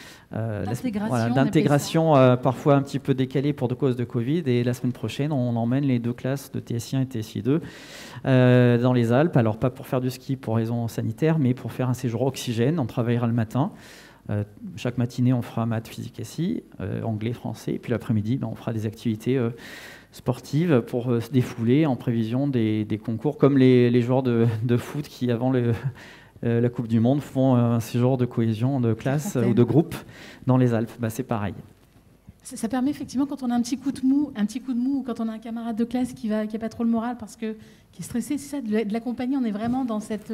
D'intégration parfois un petit peu décalée pour de cause de Covid, et la semaine prochaine on emmène les 2 classes de TSI1 et TSI2 dans les Alpes, alors pas pour faire du ski pour raisons sanitaires, mais pour faire un séjour oxygène. On travaillera le matin, chaque matinée on fera maths, physique, SI, anglais, français, et puis l'après-midi on fera des activités sportives pour se défouler en prévision des concours, comme les joueurs de foot qui avant la Coupe du Monde font un séjour de cohésion de classe ou de groupe dans les Alpes. C'est pareil. Ça permet effectivement, quand on a un petit coup de mou, ou quand on a un camarade de classe qui n'a pas trop le moral qui est stressé, c'est ça, de l'accompagner. On est vraiment dans cette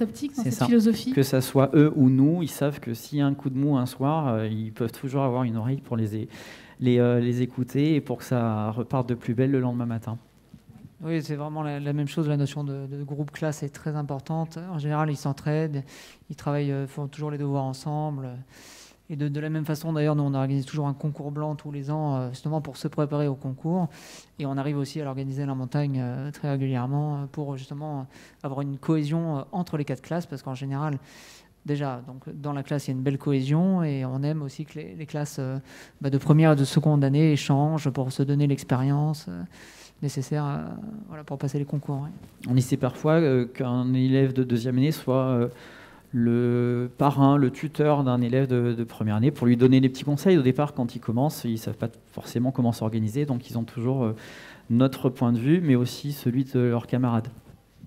optique, dans cette philosophie. Que ça soit eux ou nous, ils savent que s'il y a un coup de mou un soir, ils peuvent toujours avoir une oreille pour les écouter et pour que ça reparte de plus belle le lendemain matin. Oui, c'est vraiment la même chose. La notion de groupe classe est très importante. En général, ils s'entraident, ils travaillent, font toujours les devoirs ensemble. Et de la même façon, d'ailleurs, nous, on organise toujours un concours blanc tous les ans, justement pour se préparer au concours. Et on arrive aussi à l'organiser à la montagne très régulièrement pour justement avoir une cohésion entre les 4 classes, parce qu'en général, déjà, donc, dans la classe, il y a une belle cohésion, et on aime aussi que les classes de première et de seconde année échangent pour se donner l'expérience nécessaire pour passer les concours. Ouais. On essaie parfois qu'un élève de deuxième année soit le parrain, le tuteur d'un élève de première année pour lui donner des petits conseils. Au départ, quand ils commencent, ils ne savent pas forcément comment s'organiser, donc ils ont toujours notre point de vue, mais aussi celui de leurs camarades.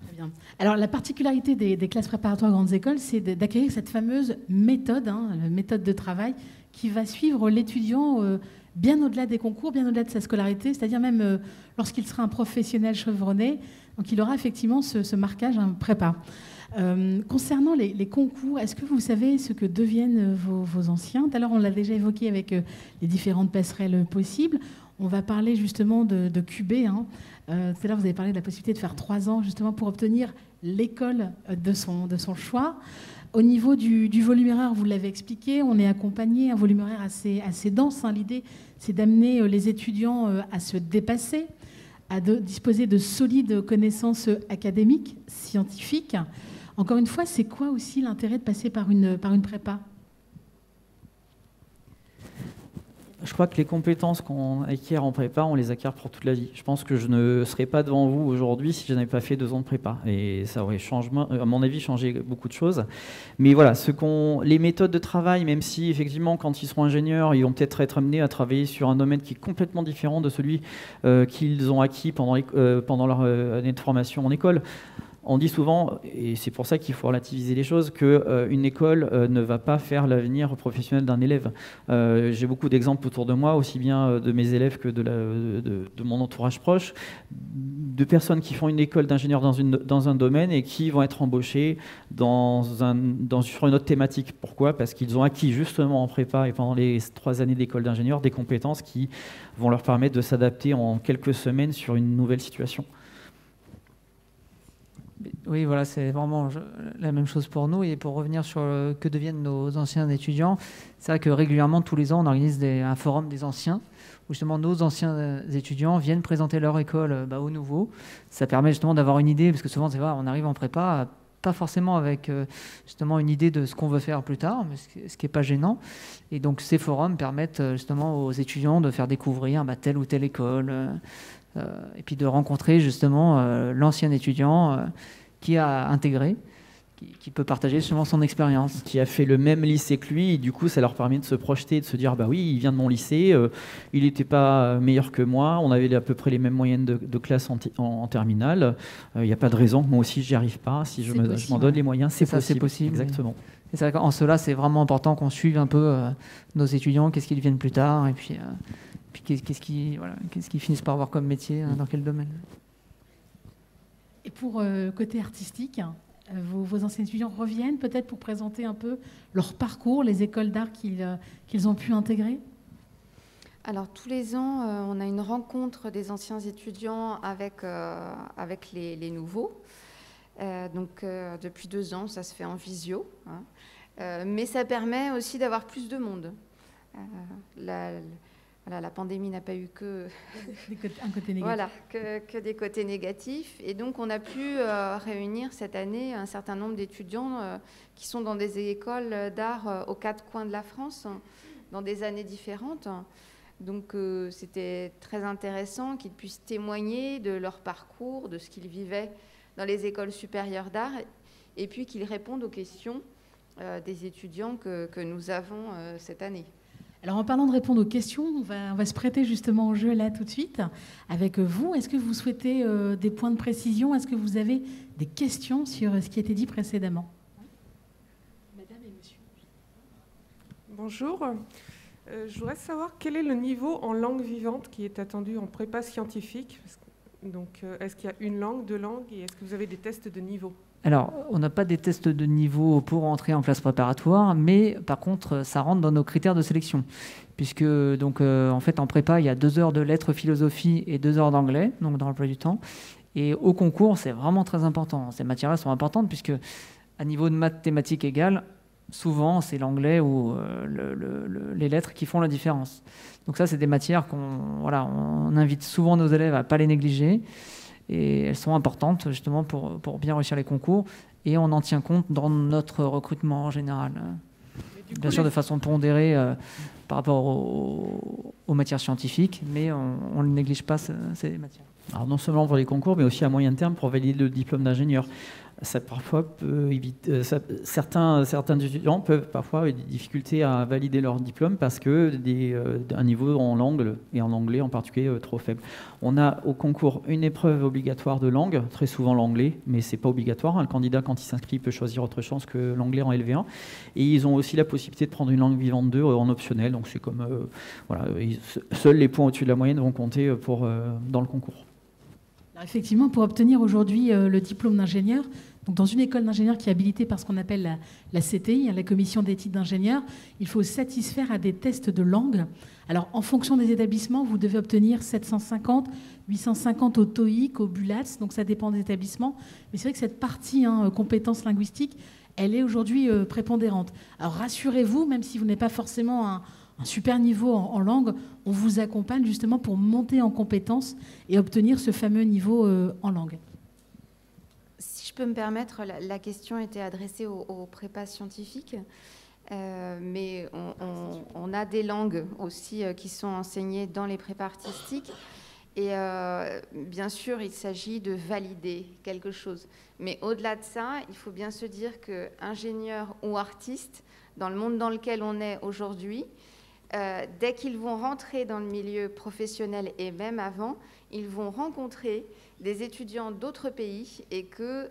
Très bien. Alors, la particularité des classes préparatoires grandes écoles, c'est d'acquérir cette fameuse méthode, la méthode de travail, qui va suivre l'étudiant bien au-delà des concours, bien au-delà de sa scolarité, c'est-à-dire même lorsqu'il sera un professionnel chevronné. Donc, il aura effectivement ce marquage, un prépa. Concernant les concours, est-ce que vous savez ce que deviennent vos anciens? Tout à l'heure, on l'a déjà évoqué avec les différentes passerelles possibles. On va parler justement de QB. Tout à l'heure, vous avez parlé de la possibilité de faire 3 ans justement pour obtenir l'école de son choix. Au niveau du volume horaire, vous l'avez expliqué, on est accompagné, un volume horaire assez dense. L'idée, c'est d'amener les étudiants à se dépasser, à disposer de solides connaissances académiques, scientifiques. Encore une fois, c'est quoi aussi l'intérêt de passer par une prépa? Je crois que les compétences qu'on acquiert en prépa, on les acquiert pour toute la vie. Je pense que je ne serais pas devant vous aujourd'hui si je n'avais pas fait 2 ans de prépa. Et ça aurait, à mon avis, changé beaucoup de choses. Mais voilà, les méthodes de travail, même si effectivement, quand ils seront ingénieurs, ils vont peut-être être amenés à travailler sur un domaine qui est complètement différent de celui qu'ils ont acquis pendant leur année de formation en école. On dit souvent, et c'est pour ça qu'il faut relativiser les choses, qu'une école ne va pas faire l'avenir professionnel d'un élève. J'ai beaucoup d'exemples autour de moi, aussi bien de mes élèves que de mon entourage proche, de personnes qui font une école d'ingénieur dans un domaine et qui vont être embauchées sur une autre thématique. Pourquoi? Parce qu'ils ont acquis justement en prépa et pendant les 3 années d'école d'ingénieur des compétences qui vont leur permettre de s'adapter en quelques semaines sur une nouvelle situation. Oui, voilà, c'est vraiment la même chose pour nous. Et pour revenir sur que deviennent nos anciens étudiants, c'est vrai que régulièrement, tous les ans, on organise un forum des anciens, où justement nos anciens étudiants viennent présenter leur école aux nouveaux. Ça permet justement d'avoir une idée, parce que souvent, c'est vrai, on arrive en prépa, pas forcément avec justement une idée de ce qu'on veut faire plus tard, mais ce qui n'est pas gênant. Et donc, ces forums permettent justement aux étudiants de faire découvrir telle ou telle école, et puis de rencontrer justement l'ancien étudiant qui a intégré, qui peut partager justement son expérience. Qui a fait le même lycée que lui, et du coup ça leur permet de se projeter, de se dire bah oui, il vient de mon lycée, il n'était pas meilleur que moi, on avait à peu près les mêmes moyennes de classe en terminale, il n'y a pas de raison que moi aussi j'y arrive pas, si je m'en donne les moyens, c'est possible. Exactement. Et c'est vrai qu'en cela, c'est vraiment important qu'on suive un peu nos étudiants, qu'est-ce qu'ils deviennent plus tard, et puis qu'est-ce qu'ils finissent par avoir comme métier, dans quel domaine. Et pour côté artistique, vos anciens étudiants reviennent peut-être pour présenter un peu leur parcours, les écoles d'art qu'ils ont pu intégrer? Alors tous les ans, on a une rencontre des anciens étudiants avec les nouveaux. Depuis 2 ans, ça se fait en visio. Mais ça permet aussi d'avoir plus de monde. Voilà, la pandémie n'a pas eu que, un côté négatif. Voilà, que des côtés négatifs. Et donc, on a pu réunir cette année un certain nombre d'étudiants qui sont dans des écoles d'art aux quatre coins de la France, dans des années différentes. Donc, c'était très intéressant qu'ils puissent témoigner de leur parcours, de ce qu'ils vivaient dans les écoles supérieures d'art, et puis qu'ils répondent aux questions des étudiants que nous avons cette année. Alors, en parlant de répondre aux questions, on va se prêter justement au jeu là tout de suite avec vous. Est-ce que vous souhaitez des points de précision? Est-ce que vous avez des questions sur ce qui a été dit précédemment? Madame et monsieur. Bonjour. Je voudrais savoir quel est le niveau en langue vivante qui est attendu en prépa scientifique. Donc, est-ce qu'il y a une langue, deux langues, et est-ce que vous avez des tests de niveau? Alors, on n'a pas des tests de niveau pour entrer en classe préparatoire, mais par contre, ça rentre dans nos critères de sélection. Puisque, donc, en fait, en prépa, il y a 2 heures de lettres philosophie et 2 heures d'anglais, donc dans l'emploi du temps. Et au concours, c'est vraiment très important. Ces matières-là sont importantes, puisque à niveau de mathématiques égales, souvent, c'est l'anglais ou les lettres qui font la différence. Donc ça, c'est des matières on invite souvent nos élèves à ne pas les négliger. Et elles sont importantes justement pour bien réussir les concours, et on en tient compte dans notre recrutement en général. Bien sûr de façon pondérée par rapport aux matières scientifiques, mais on ne néglige pas ces matières. Alors non seulement pour les concours, mais aussi à moyen terme pour valider le diplôme d'ingénieur. Ça parfois peut éviter, certains étudiants peuvent parfois avoir des difficultés à valider leur diplôme parce que un niveau en langue, et en anglais en particulier, trop faible. On a au concours une épreuve obligatoire de langue, très souvent l'anglais, mais c'est pas obligatoire. Le candidat, quand il s'inscrit, peut choisir autre chose que l'anglais en LV1. Et ils ont aussi la possibilité de prendre une langue vivante 2 en optionnel. Donc c'est comme seuls les points au-dessus de la moyenne vont compter dans le concours. Alors effectivement, pour obtenir aujourd'hui le diplôme d'ingénieur, donc dans une école d'ingénieur qui est habilitée par ce qu'on appelle la CTI, la commission d'éthique d'ingénieur, il faut satisfaire à des tests de langue. Alors en fonction des établissements, vous devez obtenir 750, 850 au TOEIC, au BULATS, donc ça dépend des établissements. Mais c'est vrai que cette partie compétences linguistiques, elle est aujourd'hui prépondérante. Alors rassurez-vous, même si vous n'avez pas forcément un super niveau en langue, on vous accompagne justement pour monter en compétences et obtenir ce fameux niveau en langue. Si je peux me permettre, la question était adressée aux prépas scientifiques, mais on a des langues aussi qui sont enseignées dans les prépas artistiques. Et bien sûr, il s'agit de valider quelque chose. Mais au-delà de ça, il faut bien se dire qu'ingénieurs ou artistes, dans le monde dans lequel on est aujourd'hui, dès qu'ils vont rentrer dans le milieu professionnel et même avant, ils vont rencontrer des étudiants d'autres pays et que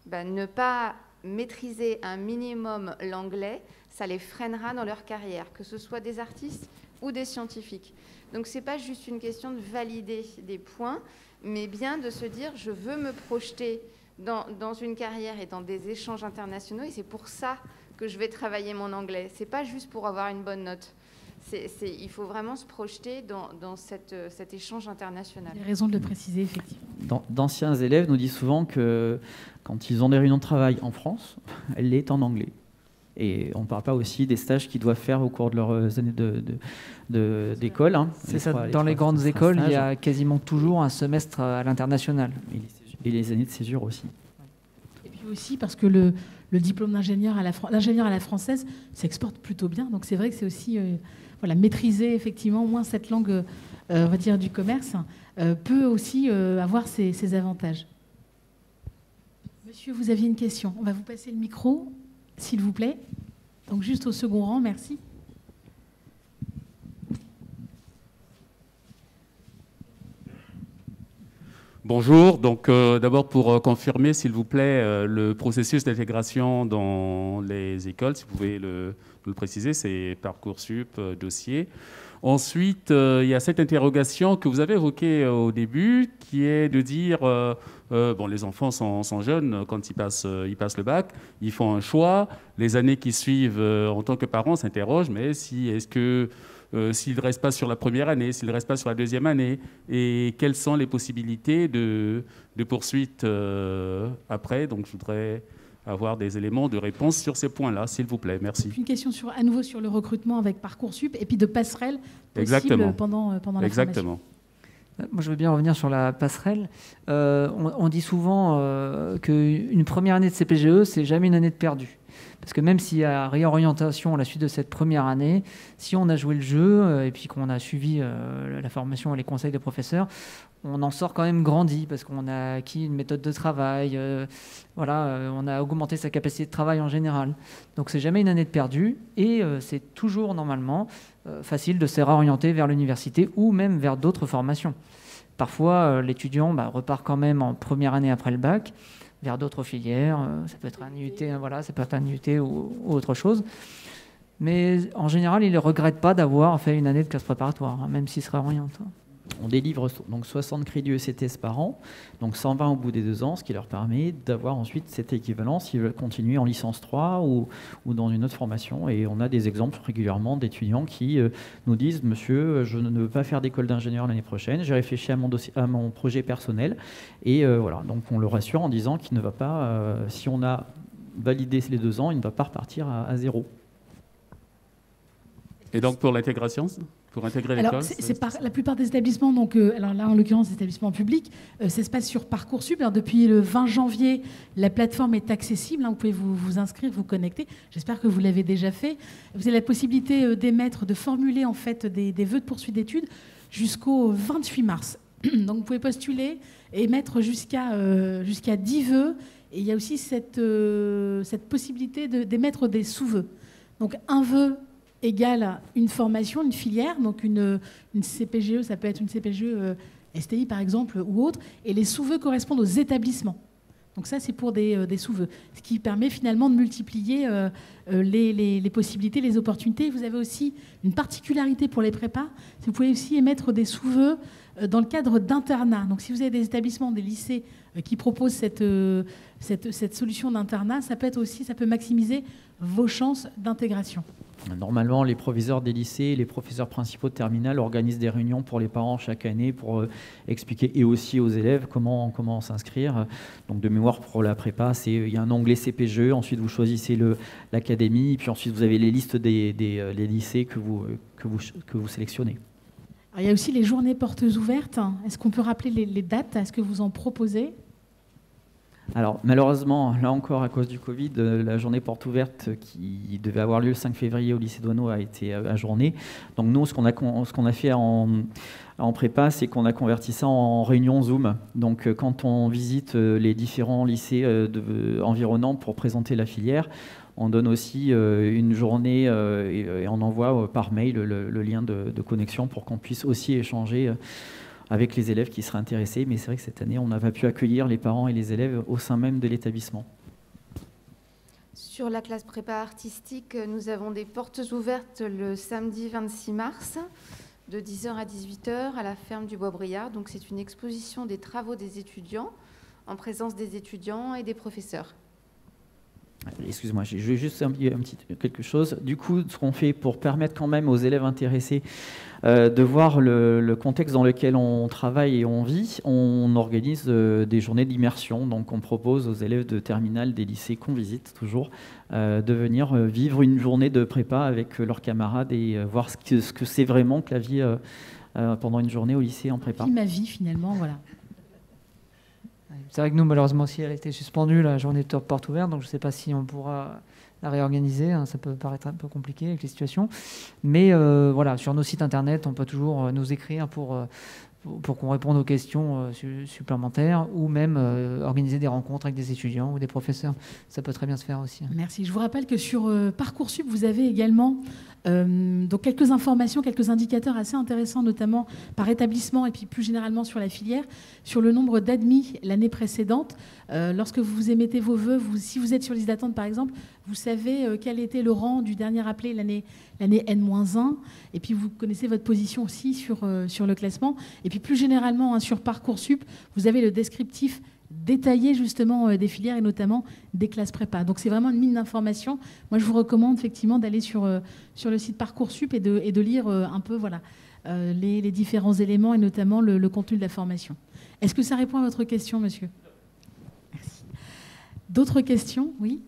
ne pas maîtriser un minimum l'anglais, ça les freinera dans leur carrière, que ce soit des artistes ou des scientifiques. Donc ce n'est pas juste une question de valider des points, mais bien de se dire je veux me projeter dans une carrière et dans des échanges internationaux, et c'est pour ça que je vais travailler mon anglais. Ce n'est pas juste pour avoir une bonne note. Il faut vraiment se projeter dans cet échange international. Il y a raison de le préciser, effectivement. D'anciens élèves nous disent souvent que quand ils ont des réunions de travail en France, elle est en anglais. Et on ne parle pas aussi des stages qu'ils doivent faire au cours de leurs années d'école. C'est ça, dans les grandes écoles, il y a quasiment toujours un semestre à l'international. Et les années de césure aussi. Et puis aussi parce que le diplôme d'ingénieur à la française s'exporte plutôt bien. Donc c'est vrai que c'est aussi maîtriser effectivement au moins cette langue on va dire du commerce peut aussi avoir ses avantages. Monsieur, vous aviez une question. On va vous passer le micro, s'il vous plaît. Donc juste au second rang, merci. Bonjour, donc d'abord pour confirmer s'il vous plaît le processus d'intégration dans les écoles, si vous pouvez nous le préciser, c'est Parcoursup, dossier. Ensuite, il y a cette interrogation que vous avez évoquée au début, qui est de dire, les enfants sont jeunes quand ils passent le bac, ils font un choix, les années qui suivent en tant que parents s'interrogent, mais s'ils ne restent pas sur la première année, s'ils ne restent pas sur la deuxième année, et quelles sont les possibilités de poursuite après. Donc je voudrais avoir des éléments de réponse sur ces points-là, s'il vous plaît. Merci. Une question à nouveau sur le recrutement avec Parcoursup et puis de passerelles possibles Exactement. pendant la Exactement. formation. Moi, je veux bien revenir sur la passerelle. On dit souvent qu'une première année de CPGE, c'est jamais une année de perdu. Parce que même s'il y a réorientation à la suite de cette première année, si on a joué le jeu et puis qu'on a suivi la formation et les conseils des professeurs, on en sort quand même grandi parce qu'on a acquis une méthode de travail, on a augmenté sa capacité de travail en général. Donc c'est jamais une année de perdu et c'est toujours normalement facile de se réorienter vers l'université ou même vers d'autres formations. Parfois, l'étudiant repart quand même en première année après le bac vers d'autres filières, ça peut être un IUT, ça peut être un IUT ou autre chose. Mais en général, il ne regrette pas d'avoir fait une année de classe préparatoire, même s'il se réoriente. On délivre donc 60 crédits ECTS par an, donc 120 au bout des 2 ans, ce qui leur permet d'avoir ensuite cette équivalence s'ils veulent continuer en licence 3 ou dans une autre formation. Et on a des exemples régulièrement d'étudiants qui nous disent « Monsieur, je ne veux pas faire d'école d'ingénieur l'année prochaine, j'ai réfléchi à mon projet personnel. » Et voilà, donc on le rassure en disant qu'il ne va pas, si on a validé les 2 ans, il ne va pas repartir à zéro. Et donc pour l'intégration, pour intégrer l'école? Alors, la plupart des établissements, donc, alors là en l'occurrence, des établissements publics, ça se passe sur Parcoursup. Alors, depuis le 20 janvier, la plateforme est accessible. Vous pouvez vous inscrire, vous connecter. J'espère que vous l'avez déjà fait. Vous avez la possibilité d'émettre, de formuler en fait des vœux de poursuite d'études jusqu'au 28 mars. Donc, vous pouvez postuler et émettre jusqu'à 10 vœux. Et il y a aussi cette possibilité d'émettre des sous-vœux. Donc, un vœu égale une formation, une filière, donc une CPGE, ça peut être une CPGE STI par exemple ou autre, et les sous-vœux correspondent aux établissements. Donc ça, c'est pour des sous-vœux, ce qui permet finalement de multiplier les possibilités, les opportunités. Vous avez aussi une particularité pour les prépas, c'est que vous pouvez aussi émettre des sous-vœux dans le cadre d'internat. Donc si vous avez des établissements, des lycées qui proposent cette solution d'internat, ça peut maximiser vos chances d'intégration. Normalement, les proviseurs des lycées, les professeurs principaux de terminale organisent des réunions pour les parents chaque année pour expliquer, et aussi aux élèves, comment s'inscrire. Donc de mémoire pour la prépa, il y a un onglet CPGE, ensuite vous choisissez l'académie, puis ensuite vous avez les listes des lycées que vous sélectionnez. Alors, il y a aussi les journées portes ouvertes. Est-ce qu'on peut rappeler les dates? Est-ce que vous en proposez? Alors malheureusement, là encore à cause du Covid, la journée porte ouverte qui devait avoir lieu le 5 février au lycée Douaneau a été ajournée. Donc nous, ce qu'on a fait en prépa, c'est qu'on a converti ça en réunion Zoom. Donc quand on visite les différents lycées environnants pour présenter la filière, on donne aussi une journée et on envoie par mail le lien de connexion pour qu'on puisse aussi échanger avec les élèves qui seraient intéressés. Mais c'est vrai que cette année, on n'a pas pu accueillir les parents et les élèves au sein même de l'établissement. Sur la classe prépa artistique, nous avons des portes ouvertes le samedi 26 mars, de 10h à 18h, à la ferme du Bois-Briard. Donc c'est une exposition des travaux des étudiants, en présence des étudiants et des professeurs. Excuse-moi, je vais juste quelque chose. Du coup, ce qu'on fait pour permettre quand même aux élèves intéressés de voir le contexte dans lequel on travaille et on vit, on organise des journées d'immersion. Donc on propose aux élèves de terminale des lycées qu'on visite toujours de venir vivre une journée de prépa avec leurs camarades et voir ce que c'est vraiment que la vie pendant une journée au lycée en prépa. Ma vie finalement, voilà. C'est vrai que nous, malheureusement, aussi, elle a été suspendue, la journée de porte ouverte, donc je ne sais pas si on pourra la réorganiser. Ça peut paraître un peu compliqué avec les situations. Mais voilà, sur nos sites internet, on peut toujours nous écrire pour qu'on réponde aux questions supplémentaires ou même organiser des rencontres avec des étudiants ou des professeurs. Ça peut très bien se faire aussi. Merci. Je vous rappelle que sur Parcoursup, vous avez également donc quelques informations, quelques indicateurs assez intéressants, notamment par établissement et puis plus généralement sur la filière, sur le nombre d'admis l'année précédente. Lorsque vous émettez vos vœux, si vous êtes sur liste d'attente par exemple, vous savez quel était le rang du dernier appelé l'année N-1, et puis vous connaissez votre position aussi sur le classement. Et puis plus généralement, sur Parcoursup, vous avez le descriptif détaillé justement des filières et notamment des classes prépa. Donc c'est vraiment une mine d'informations. Moi je vous recommande effectivement d'aller sur le site Parcoursup et de lire un peu les différents éléments et notamment le contenu de la formation. Est-ce que ça répond à votre question, monsieur? Merci. D'autres questions? Oui.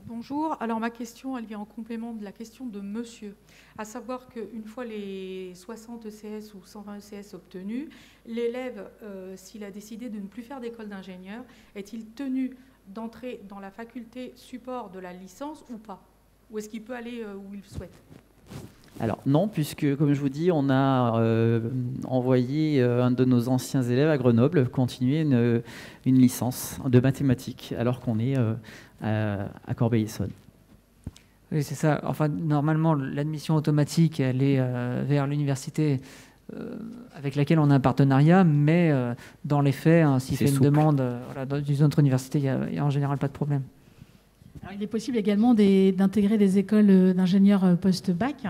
Bonjour. Alors ma question, elle vient en complément de la question de monsieur. À savoir qu'une fois les 60 ECS ou 120 ECS obtenus, l'élève, s'il a décidé de ne plus faire d'école d'ingénieur, est-il tenu d'entrer dans la faculté support de la licence ou pas? Ou est-ce qu'il peut aller où il souhaite? Alors non, puisque comme je vous dis, on a envoyé un de nos anciens élèves à Grenoble continuer une licence de mathématiques, alors qu'on est à Corbeil-Essonnes. Oui, c'est ça. Enfin, normalement, l'admission automatique, elle est vers l'université avec laquelle on a un partenariat, mais dans les faits, hein, s'il fait une demande voilà, dans une autre université, il n'y a en général pas de problème. Alors, il est possible également d'intégrer des écoles d'ingénieurs post-bac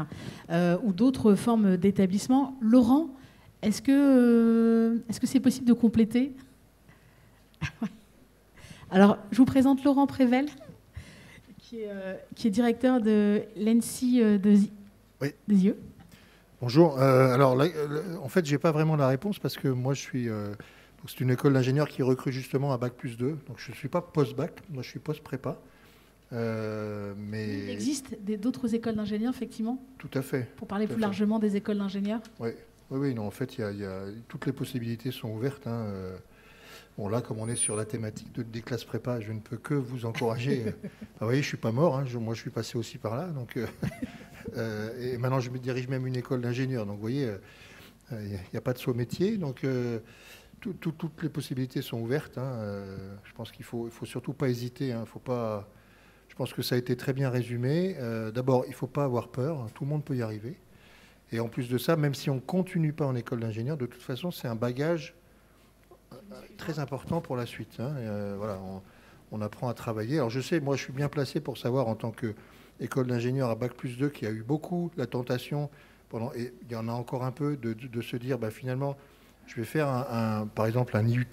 ou d'autres formes d'établissement. Laurent, est-ce que c'est possible de compléter? Alors, je vous présente Laurent Prével, qui est directeur de l'ENSI des Yeux. Bonjour. Alors, là, en fait, je n'ai pas vraiment la réponse parce que moi, je suis... c'est une école d'ingénieurs qui recrute justement à Bac+2. Donc, je ne suis pas post-bac, moi, je suis post-prépa. Mais... Il existe d'autres écoles d'ingénieurs, effectivement? Tout à fait. Pour parler plus largement des écoles d'ingénieurs? Oui, non, en fait, toutes les possibilités sont ouvertes. Hein. Bon, là, comme on est sur la thématique des classes prépa, je ne peux que vous encourager. Vous voyez, je ne suis pas mort. Hein. Moi, je suis passé aussi par là. Donc, et maintenant, je me dirige même une école d'ingénieur. Donc, vous voyez, il n'y a pas de saut métier. Donc, toutes les possibilités sont ouvertes. Hein. Je pense qu'il ne faut surtout pas hésiter. Hein. Je pense que ça a été très bien résumé. D'abord, il ne faut pas avoir peur. Tout le monde peut y arriver. Et en plus de ça, même si on ne continue pas en école d'ingénieur, de toute façon, c'est un bagage très important pour la suite. Hein. Voilà, on apprend à travailler. Alors je sais, moi je suis bien placé pour savoir en tant qu'école d'ingénieur à Bac+2 qu'il y a eu beaucoup la tentation, et il y en a encore un peu, de se dire finalement je vais faire par exemple un IUT,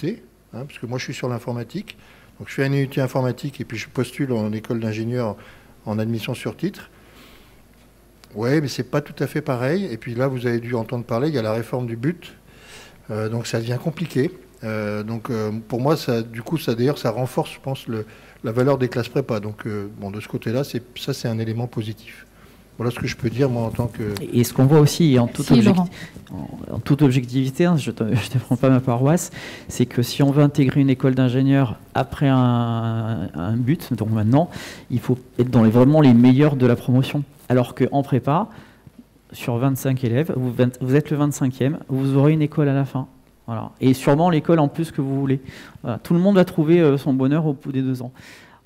hein, parce que moi je suis sur l'informatique. Donc je fais un IUT informatique et puis je postule en école d'ingénieur en admission sur titre. Oui, mais c'est pas tout à fait pareil. Et puis là, vous avez dû entendre parler, il y a la réforme du BUT. Donc ça devient compliqué. Pour moi, d'ailleurs, ça renforce, je pense, la valeur des classes prépa. Donc, de ce côté-là, c'est un élément positif. Voilà ce que je peux dire, moi, en tant que... Et ce qu'on voit aussi, en toute objectivité, hein, je ne prends pas ma paroisse, c'est que si on veut intégrer une école d'ingénieur après un but, donc maintenant, il faut être dans vraiment les meilleurs de la promotion. Alors qu'en prépa, sur 25 élèves, vous êtes le 25e, vous aurez une école à la fin. Voilà. Et sûrement l'école en plus que vous voulez. Voilà. Tout le monde va trouver son bonheur au bout des 2 ans.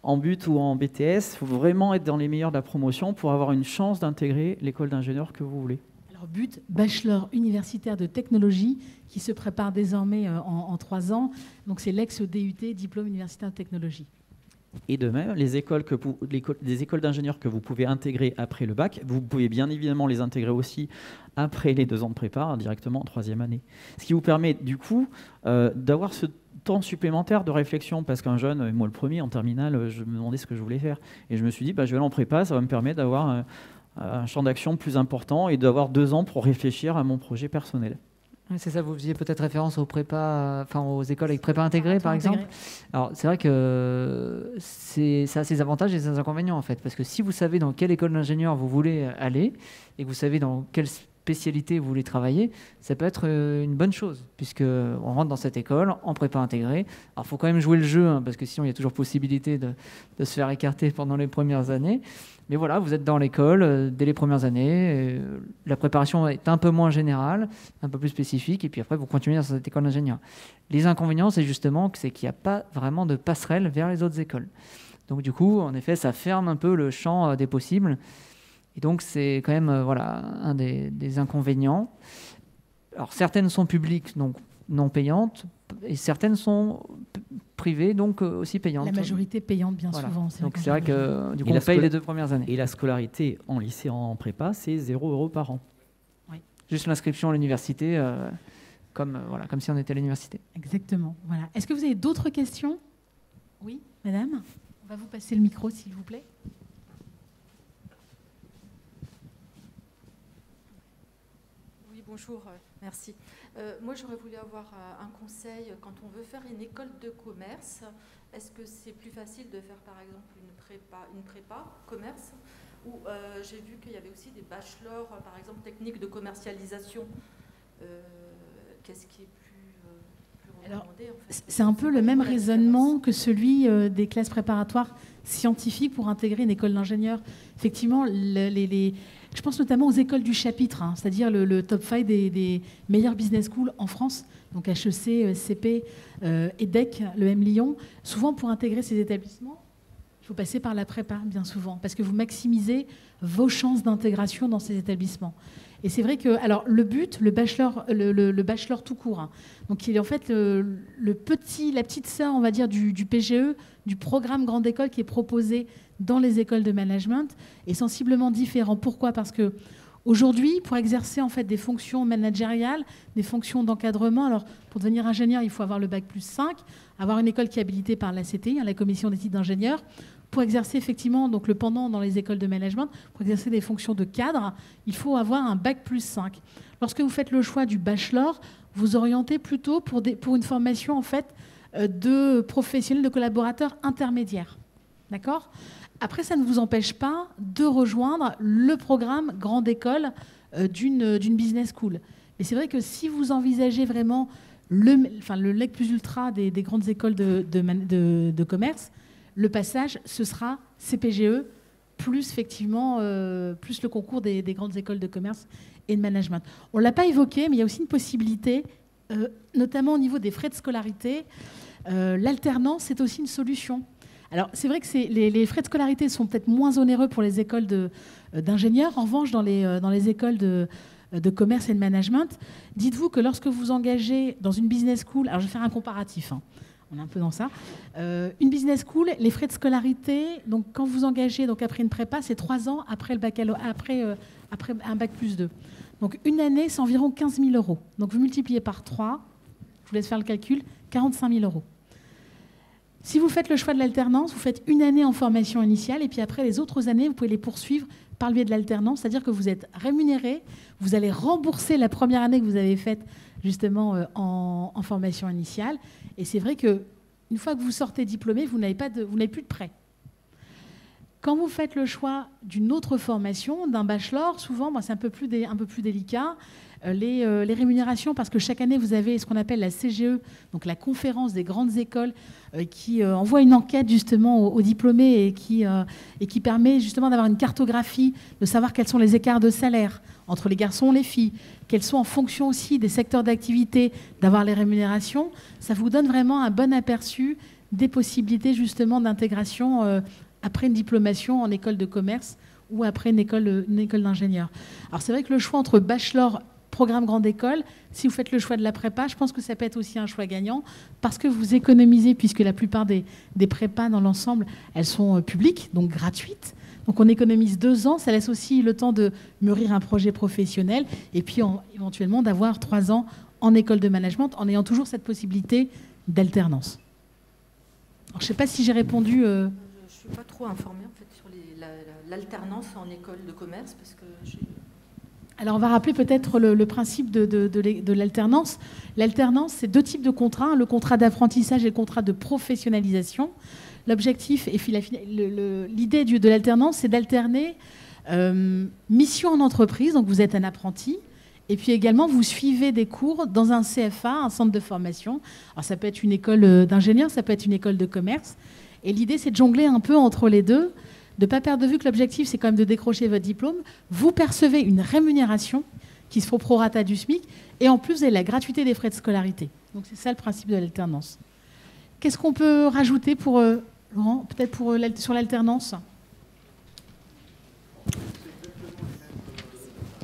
En but ou en BTS, il faut vraiment être dans les meilleurs de la promotion pour avoir une chance d'intégrer l'école d'ingénieur que vous voulez. Alors but, bachelor universitaire de technologie, qui se prépare désormais en 3 ans. Donc c'est l'ex-DUT, diplôme universitaire de technologie. Et de même, les écoles d'ingénieurs que vous pouvez intégrer après le bac, vous pouvez bien évidemment les intégrer aussi après les 2 ans de prépa, directement en 3e année. Ce qui vous permet du coup d'avoir ce temps supplémentaire de réflexion, parce qu'un jeune, moi le premier en terminale, je me demandais ce que je voulais faire. Et je me suis dit, je vais aller en prépa, ça va me permettre d'avoir un champ d'action plus important et d'avoir 2 ans pour réfléchir à mon projet personnel. C'est ça, vous faisiez peut-être référence aux prépas, aux écoles avec prépa intégrée, par exemple. Alors, c'est vrai que ça a ses avantages et ses inconvénients, en fait. Parce que si vous savez dans quelle école d'ingénieur vous voulez aller et que vous savez dans quelle spécialité vous voulez travailler, ça peut être une bonne chose, puisqu'on rentre dans cette école en prépa intégrée. Alors, il faut quand même jouer le jeu, hein, parce que sinon, il y a toujours possibilité de se faire écarter pendant les premières années. Mais voilà, vous êtes dans l'école dès les premières années. La préparation est un peu moins générale, un peu plus spécifique. Et puis après, vous continuez dans cette école d'ingénieur. Les inconvénients, c'est justement qu'il n'y a pas vraiment de passerelle vers les autres écoles. Donc du coup, en effet, ça ferme un peu le champ des possibles. Et donc, c'est quand même un des inconvénients. Alors, certaines sont publiques, donc non payantes, et certaines sont privées, donc aussi payantes. La majorité payante, bien souvent. Donc c'est vrai que du coup, on paye les 2 premières années. Et la scolarité en lycée, en prépa, c'est 0 € par an. Oui. Juste l'inscription à l'université, comme si on était à l'université. Exactement. Voilà. Est-ce que vous avez d'autres questions? Oui, madame? On va vous passer le micro, s'il vous plaît. Bonjour, merci. Moi, j'aurais voulu avoir un conseil quand on veut faire une école de commerce. Est-ce que c'est plus facile de faire, par exemple, une prépa commerce ou j'ai vu qu'il y avait aussi des bachelors, par exemple, techniques de commercialisation. Qu'est-ce qui est plus recommandé en fait? C'est un peu le même raisonnement que celui des classes préparatoires scientifiques pour intégrer une école d'ingénieur. Effectivement, je pense notamment aux écoles du chapitre, hein, c'est-à-dire le top 5 des meilleures business schools en France, donc HEC, CP, EDEC, le M Lyon. Souvent, pour intégrer ces établissements, il faut passer par la prépa, bien souvent, parce que vous maximisez vos chances d'intégration dans ces établissements. Et c'est vrai que, alors, le but, le bachelor tout court, hein, donc il est en fait la petite sœur, on va dire, du PGE, du programme Grande École qui est proposé dans les écoles de management, est sensiblement différent. Pourquoi? Parce que aujourd'hui, pour exercer en fait des fonctions managériales, des fonctions d'encadrement, alors pour devenir ingénieur, il faut avoir le bac plus 5, avoir une école qui est habilitée par la CTI, la Commission d'éthique d'ingénieur. Pour exercer effectivement donc le pendant dans les écoles de management, pour exercer des fonctions de cadre, il faut avoir un bac plus 5. Lorsque vous faites le choix du bachelor, vous orientez plutôt pour une formation en fait de professionnels, de collaborateurs intermédiaires. D'accord ? Après, ça ne vous empêche pas de rejoindre le programme Grande École d'une business school. Mais c'est vrai que si vous envisagez vraiment le LEC plus ultra des grandes écoles de commerce, le passage, ce sera CPGE, plus effectivement plus le concours des grandes écoles de commerce et de management. On ne l'a pas évoqué, mais il y a aussi une possibilité, notamment au niveau des frais de scolarité. L'alternance est aussi une solution. Alors, c'est vrai que les frais de scolarité sont peut-être moins onéreux pour les écoles d'ingénieurs. En revanche, dans les écoles de commerce et de management, dites-vous que lorsque vous engagez dans une business school, alors je vais faire un comparatif, hein, on est un peu dans ça, une business school, les frais de scolarité, donc quand vous engagez donc après une prépa, c'est 3 ans après un bac plus 2. Donc une année, c'est environ 15 000 €. Donc vous multipliez par 3, je vous laisse faire le calcul, 45 000 €. Si vous faites le choix de l'alternance, vous faites une année en formation initiale et puis après les autres années, vous pouvez les poursuivre par le biais de l'alternance, c'est-à-dire que vous êtes rémunéré, vous allez rembourser la première année que vous avez faite justement en formation initiale. Et c'est vrai qu'une fois que vous sortez diplômé, vous n'avez plus de prêt. Quand vous faites le choix d'une autre formation, d'un bachelor, souvent, c'est un peu plus délicat. Les rémunérations, parce que chaque année, vous avez ce qu'on appelle la CGE, donc la conférence des grandes écoles, qui envoie une enquête justement aux diplômés et qui permet justement d'avoir une cartographie, de savoir quels sont les écarts de salaire entre les garçons et les filles, quels sont en fonction aussi des secteurs d'activité, d'avoir les rémunérations. Ça vous donne vraiment un bon aperçu des possibilités justement d'intégration après une diplomation en école de commerce ou après une école d'ingénieur. Alors c'est vrai que le choix entre bachelor, programme grande école, si vous faites le choix de la prépa, je pense que ça peut être aussi un choix gagnant parce que vous économisez, puisque la plupart des prépas dans l'ensemble, elles sont publiques, donc gratuites. Donc on économise 2 ans, ça laisse aussi le temps de mûrir un projet professionnel et puis éventuellement d'avoir 3 ans en école de management en ayant toujours cette possibilité d'alternance. Alors je ne sais pas si j'ai répondu... Je ne suis pas trop informée en fait, sur l'alternance en école de commerce parce que j'ai... Alors, on va rappeler peut-être le principe de l'alternance. L'alternance, c'est 2 types de contrats, le contrat d'apprentissage et le contrat de professionnalisation. L'objectif et l'idée de l'alternance, c'est d'alterner mission en entreprise, donc vous êtes un apprenti, et puis également, vous suivez des cours dans un CFA, un centre de formation. Alors, ça peut être une école d'ingénieur, ça peut être une école de commerce. Et l'idée, c'est de jongler un peu entre les deux, de ne pas perdre de vue que l'objectif, c'est quand même de décrocher votre diplôme. Vous percevez une rémunération qui se fait au prorata du SMIC et en plus, vous avez la gratuité des frais de scolarité. Donc, c'est ça le principe de l'alternance. Qu'est-ce qu'on peut rajouter pour Laurent, peut-être sur l'alternance?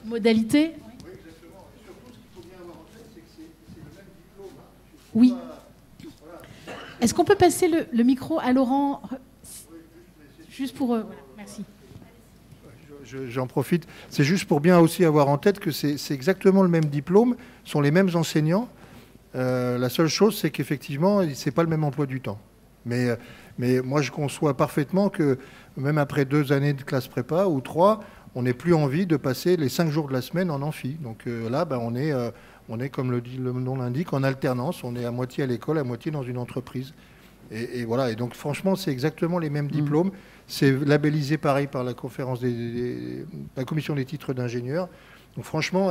Modalité? Oui, exactement. Et surtout, ce qu'il faut bien avoir en tête, c'est que c'est le même diplôme. Oui. Est-ce qu'on peut passer le micro à Laurent? Juste pour... voilà, merci. J'en profite. C'est juste pour bien aussi avoir en tête que c'est exactement le même diplôme, sont les mêmes enseignants. La seule chose, c'est qu'effectivement, ce n'est pas le même emploi du temps. Mais moi, je conçois parfaitement que même après 2 années de classe prépa ou 3, on n'est plus envie de passer les 5 jours de la semaine en amphi. Donc là, on est, comme le nom l'indique, en alternance. On est à moitié à l'école, à moitié dans une entreprise. Et voilà. Et donc, franchement, c'est exactement les mêmes diplômes. C'est labellisé pareil par la conférence la commission des titres d'ingénieurs. Donc, franchement,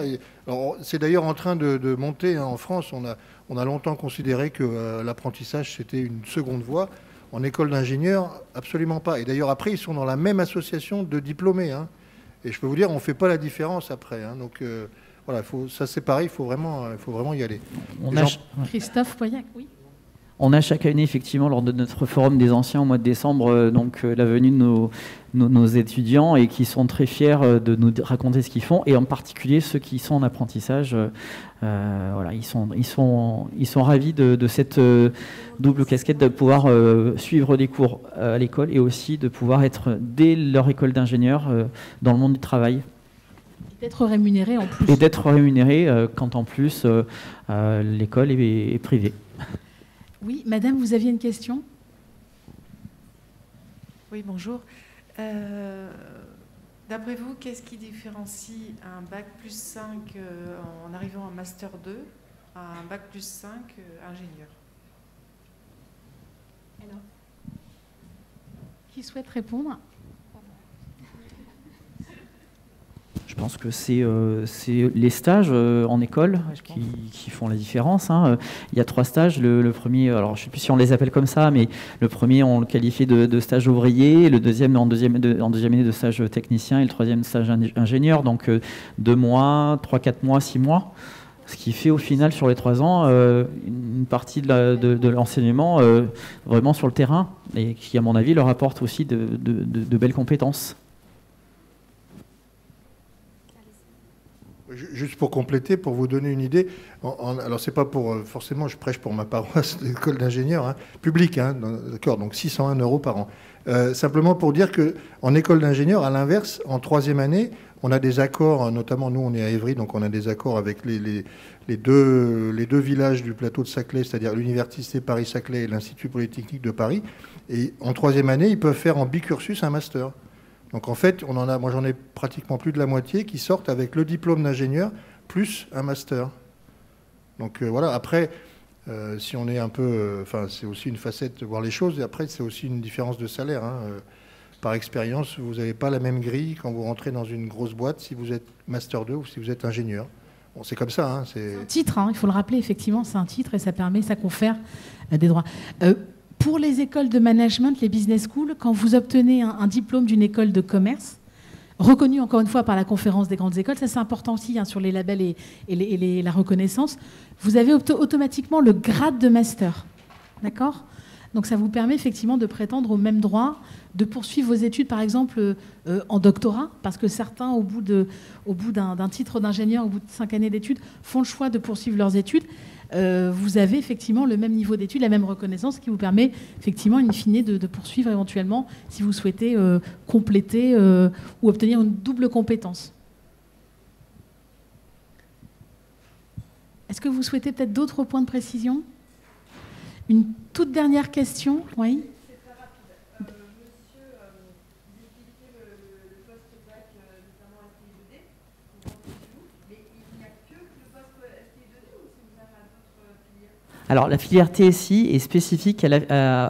c'est d'ailleurs en train de monter en France. On a longtemps considéré que l'apprentissage, c'était une seconde voie. En école d'ingénieur, absolument pas. Et d'ailleurs, après, ils sont dans la même association de diplômés. Hein. Et je peux vous dire, on ne fait pas la différence après. Hein. Donc, voilà, ça c'est pareil, il faut vraiment y aller. Christophe Poyac, oui. On a chaque année, effectivement, lors de notre forum des anciens au mois de décembre, la venue de nos étudiants et qui sont très fiers de nous raconter ce qu'ils font, et en particulier ceux qui sont en apprentissage. Voilà, ils sont ravis de cette double casquette, de pouvoir suivre des cours à l'école et aussi de pouvoir être, dès leur école d'ingénieur, dans le monde du travail. D'être rémunéré en plus. Et d'être rémunéré quand en plus l'école est privée. Oui, madame, vous aviez une question ? Oui, bonjour. D'après vous, qu'est-ce qui différencie un bac plus 5 en arrivant à Master 2 à un bac plus 5 ingénieur ? Alors, qui souhaite répondre ? Je pense que c'est les stages en école qui font la différence. Hein. Il y a 3 stages. Le premier, alors je ne sais plus si on les appelle comme ça, mais le premier, on le qualifiait de stage ouvrier, le deuxième en deuxième année de stage technicien et le troisième stage ingénieur. Donc 2 mois, 3, 4 mois, 6 mois. Ce qui fait au final, sur les 3 ans, une partie de l'enseignement vraiment sur le terrain et qui, à mon avis, leur apporte aussi de belles compétences. Juste pour compléter, pour vous donner une idée, alors c'est pas pour forcément, je prêche pour ma paroisse d'école d'ingénieur, hein, publique, hein, d'accord, donc 601 € par an. Simplement pour dire qu'en école d'ingénieur, à l'inverse, en 3e année, on a des accords, notamment nous on est à Évry, donc on a des accords avec les deux villages du plateau de Saclay, c'est-à-dire l'Université Paris-Saclay et l'Institut Polytechnique de Paris. Et en 3e année, ils peuvent faire en bicursus un master. Donc en fait, moi j'en ai pratiquement plus de la moitié qui sortent avec le diplôme d'ingénieur plus un master. Donc voilà, après, si on est un peu... Enfin, c'est aussi une facette de voir les choses. Et après, c'est aussi une différence de salaire. Hein. Par expérience, vous n'avez pas la même grille quand vous rentrez dans une grosse boîte si vous êtes master 2 ou si vous êtes ingénieur. Bon, c'est comme ça. Hein, c'est un titre, hein, il faut le rappeler, effectivement, c'est un titre et ça confère des droits. Pour les écoles de management, les business schools, quand vous obtenez un diplôme d'une école de commerce, reconnu encore une fois par la conférence des grandes écoles, ça c'est important aussi hein, sur les labels et la reconnaissance, vous avez automatiquement le grade de master. D'accord ? Donc ça vous permet effectivement de prétendre aux mêmes droits, de poursuivre vos études par exemple en doctorat, parce que certains au bout d'un titre d'ingénieur, au bout de 5 années d'études, font le choix de poursuivre leurs études. Vous avez effectivement le même niveau d'études, la même reconnaissance qui vous permet effectivement in fine de poursuivre éventuellement si vous souhaitez compléter ou obtenir une double compétence. Est-ce que vous souhaitez peut-être d'autres points de précision ? Une toute dernière question, oui. C'est très rapide. Monsieur, vous expliquez le post-bac, notamment STI2D, mais il n'y a que le post-STI2D ou si vous avez d'autres filières ? Alors, la filière TSI est spécifique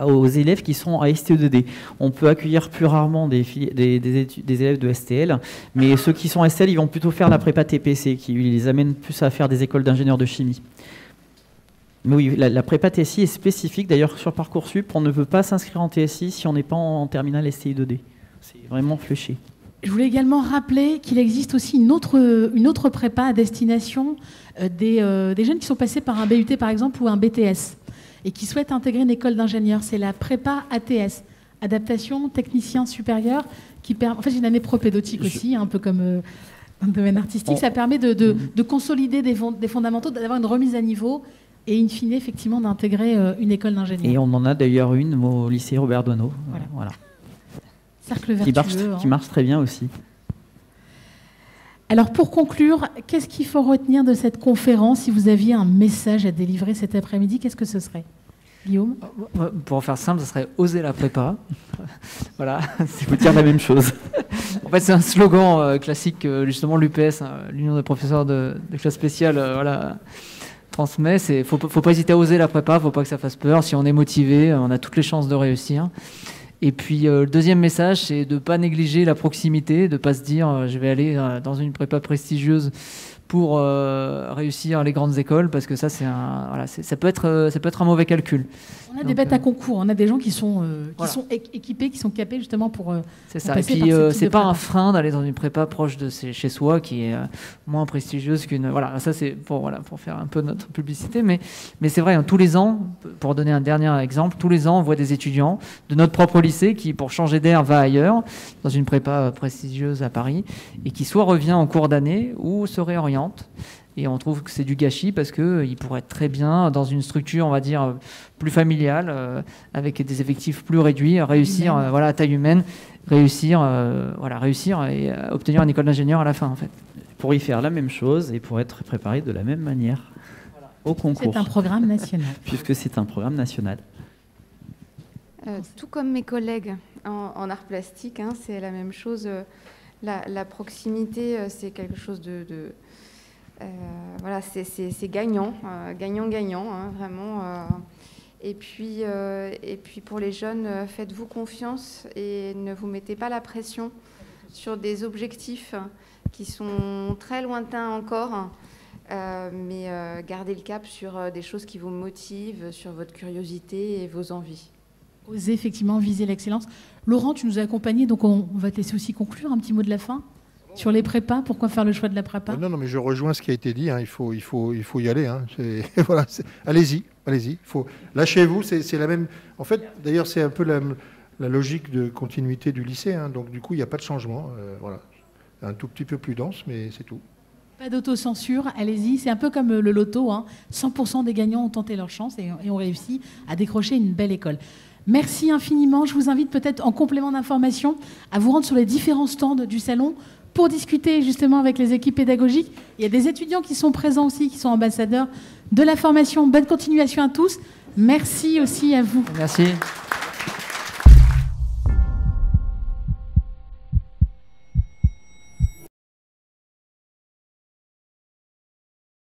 aux élèves qui sont à STE2D. On peut accueillir plus rarement des élèves de STL, mais ceux qui sont à STL, ils vont plutôt faire la prépa TPC, qui les amène plus à faire des écoles d'ingénieurs de chimie. Mais oui, la prépa TSI est spécifique. D'ailleurs, sur Parcoursup, on ne peut pas s'inscrire en TSI si on n'est pas en terminale STI2D. C'est vraiment fléché. Je voulais également rappeler qu'il existe aussi une autre prépa à destination des jeunes qui sont passés par un BUT, par exemple, ou un BTS, et qui souhaitent intégrer une école d'ingénieur. C'est la prépa ATS, adaptation technicien supérieur, en fait, j'ai une année propédeutique aussi, un peu comme dans le domaine artistique. Ça permet de consolider des fondamentaux, d'avoir une remise à niveau, et in fine, effectivement, d'intégrer une école d'ingénieur. Et on en a d'ailleurs une au lycée Robert Doisneau. Voilà. Cercle vertueux. Qui marche très bien aussi. Alors, pour conclure, qu'est-ce qu'il faut retenir de cette conférence ? Si vous aviez un message à délivrer cet après-midi, qu'est-ce que ce serait ? Guillaume? Pour faire simple, ça serait oser la prépa. Voilà. Je peux dire la même chose. En fait, c'est un slogan classique, justement, l'UPS, l'Union des professeurs de classe spéciale, voilà, transmet. Faut pas hésiter à oser la prépa, faut pas que ça fasse peur. Si on est motivé, on a toutes les chances de réussir. Et puis, le deuxième message, c'est de ne pas négliger la proximité, de ne pas se dire je vais aller dans une prépa prestigieuse pour réussir les grandes écoles, parce que ça, ça peut être un mauvais calcul. On a des bêtes à concours, on a des gens qui sont équipés, qui sont capés justement pour. C'est ça. Et puis, c'est pas un frein d'aller dans une prépa proche de chez soi, qui est moins prestigieuse qu'une. Voilà, ça c'est pour faire un peu notre publicité, mais c'est vrai. Hein, tous les ans, pour donner un dernier exemple, tous les ans, on voit des étudiants de notre propre lycée qui, pour changer d'air, va ailleurs, dans une prépa prestigieuse à Paris, et qui soit revient en cours d'année ou se réoriente. Et on trouve que c'est du gâchis parce qu'il pourrait être très bien dans une structure, on va dire, plus familiale, avec des effectifs plus réduits, réussir à taille humaine, réussir et obtenir une école d'ingénieur à la fin, en fait. Pour y faire la même chose et pour être préparé de la même manière au concours. C'est un programme national. Puisque c'est un programme national. Tout comme mes collègues en arts plastiques, hein, c'est la même chose. La proximité, c'est quelque chose voilà, c'est gagnant, gagnant, hein, vraiment. Et puis pour les jeunes, faites-vous confiance et ne vous mettez pas la pression sur des objectifs qui sont très lointains encore, mais gardez le cap sur des choses qui vous motivent, sur votre curiosité et vos envies. Osez effectivement viser l'excellence. Laurent, tu nous as accompagnés, donc on va te laisser aussi conclure un petit mot de la fin. Sur les prépas, pourquoi faire le choix de la prépa? Non, mais je rejoins ce qui a été dit. Hein. Il faut y aller. Hein. Voilà, allez-y. Lâchez-vous. C'est la même. En fait, d'ailleurs, c'est un peu la logique de continuité du lycée. Hein. Donc, du coup, il n'y a pas de changement. Voilà, un tout petit peu plus dense, mais c'est tout. Pas d'autocensure. Allez-y. C'est un peu comme le loto. Hein. 100% des gagnants ont tenté leur chance et ont réussi à décrocher une belle école. Merci infiniment. Je vous invite peut-être en complément d'information à vous rendre sur les différents stands du salon pour discuter justement avec les équipes pédagogiques. Il y a des étudiants qui sont présents aussi, qui sont ambassadeurs de la formation. Bonne continuation à tous. Merci aussi à vous. Merci.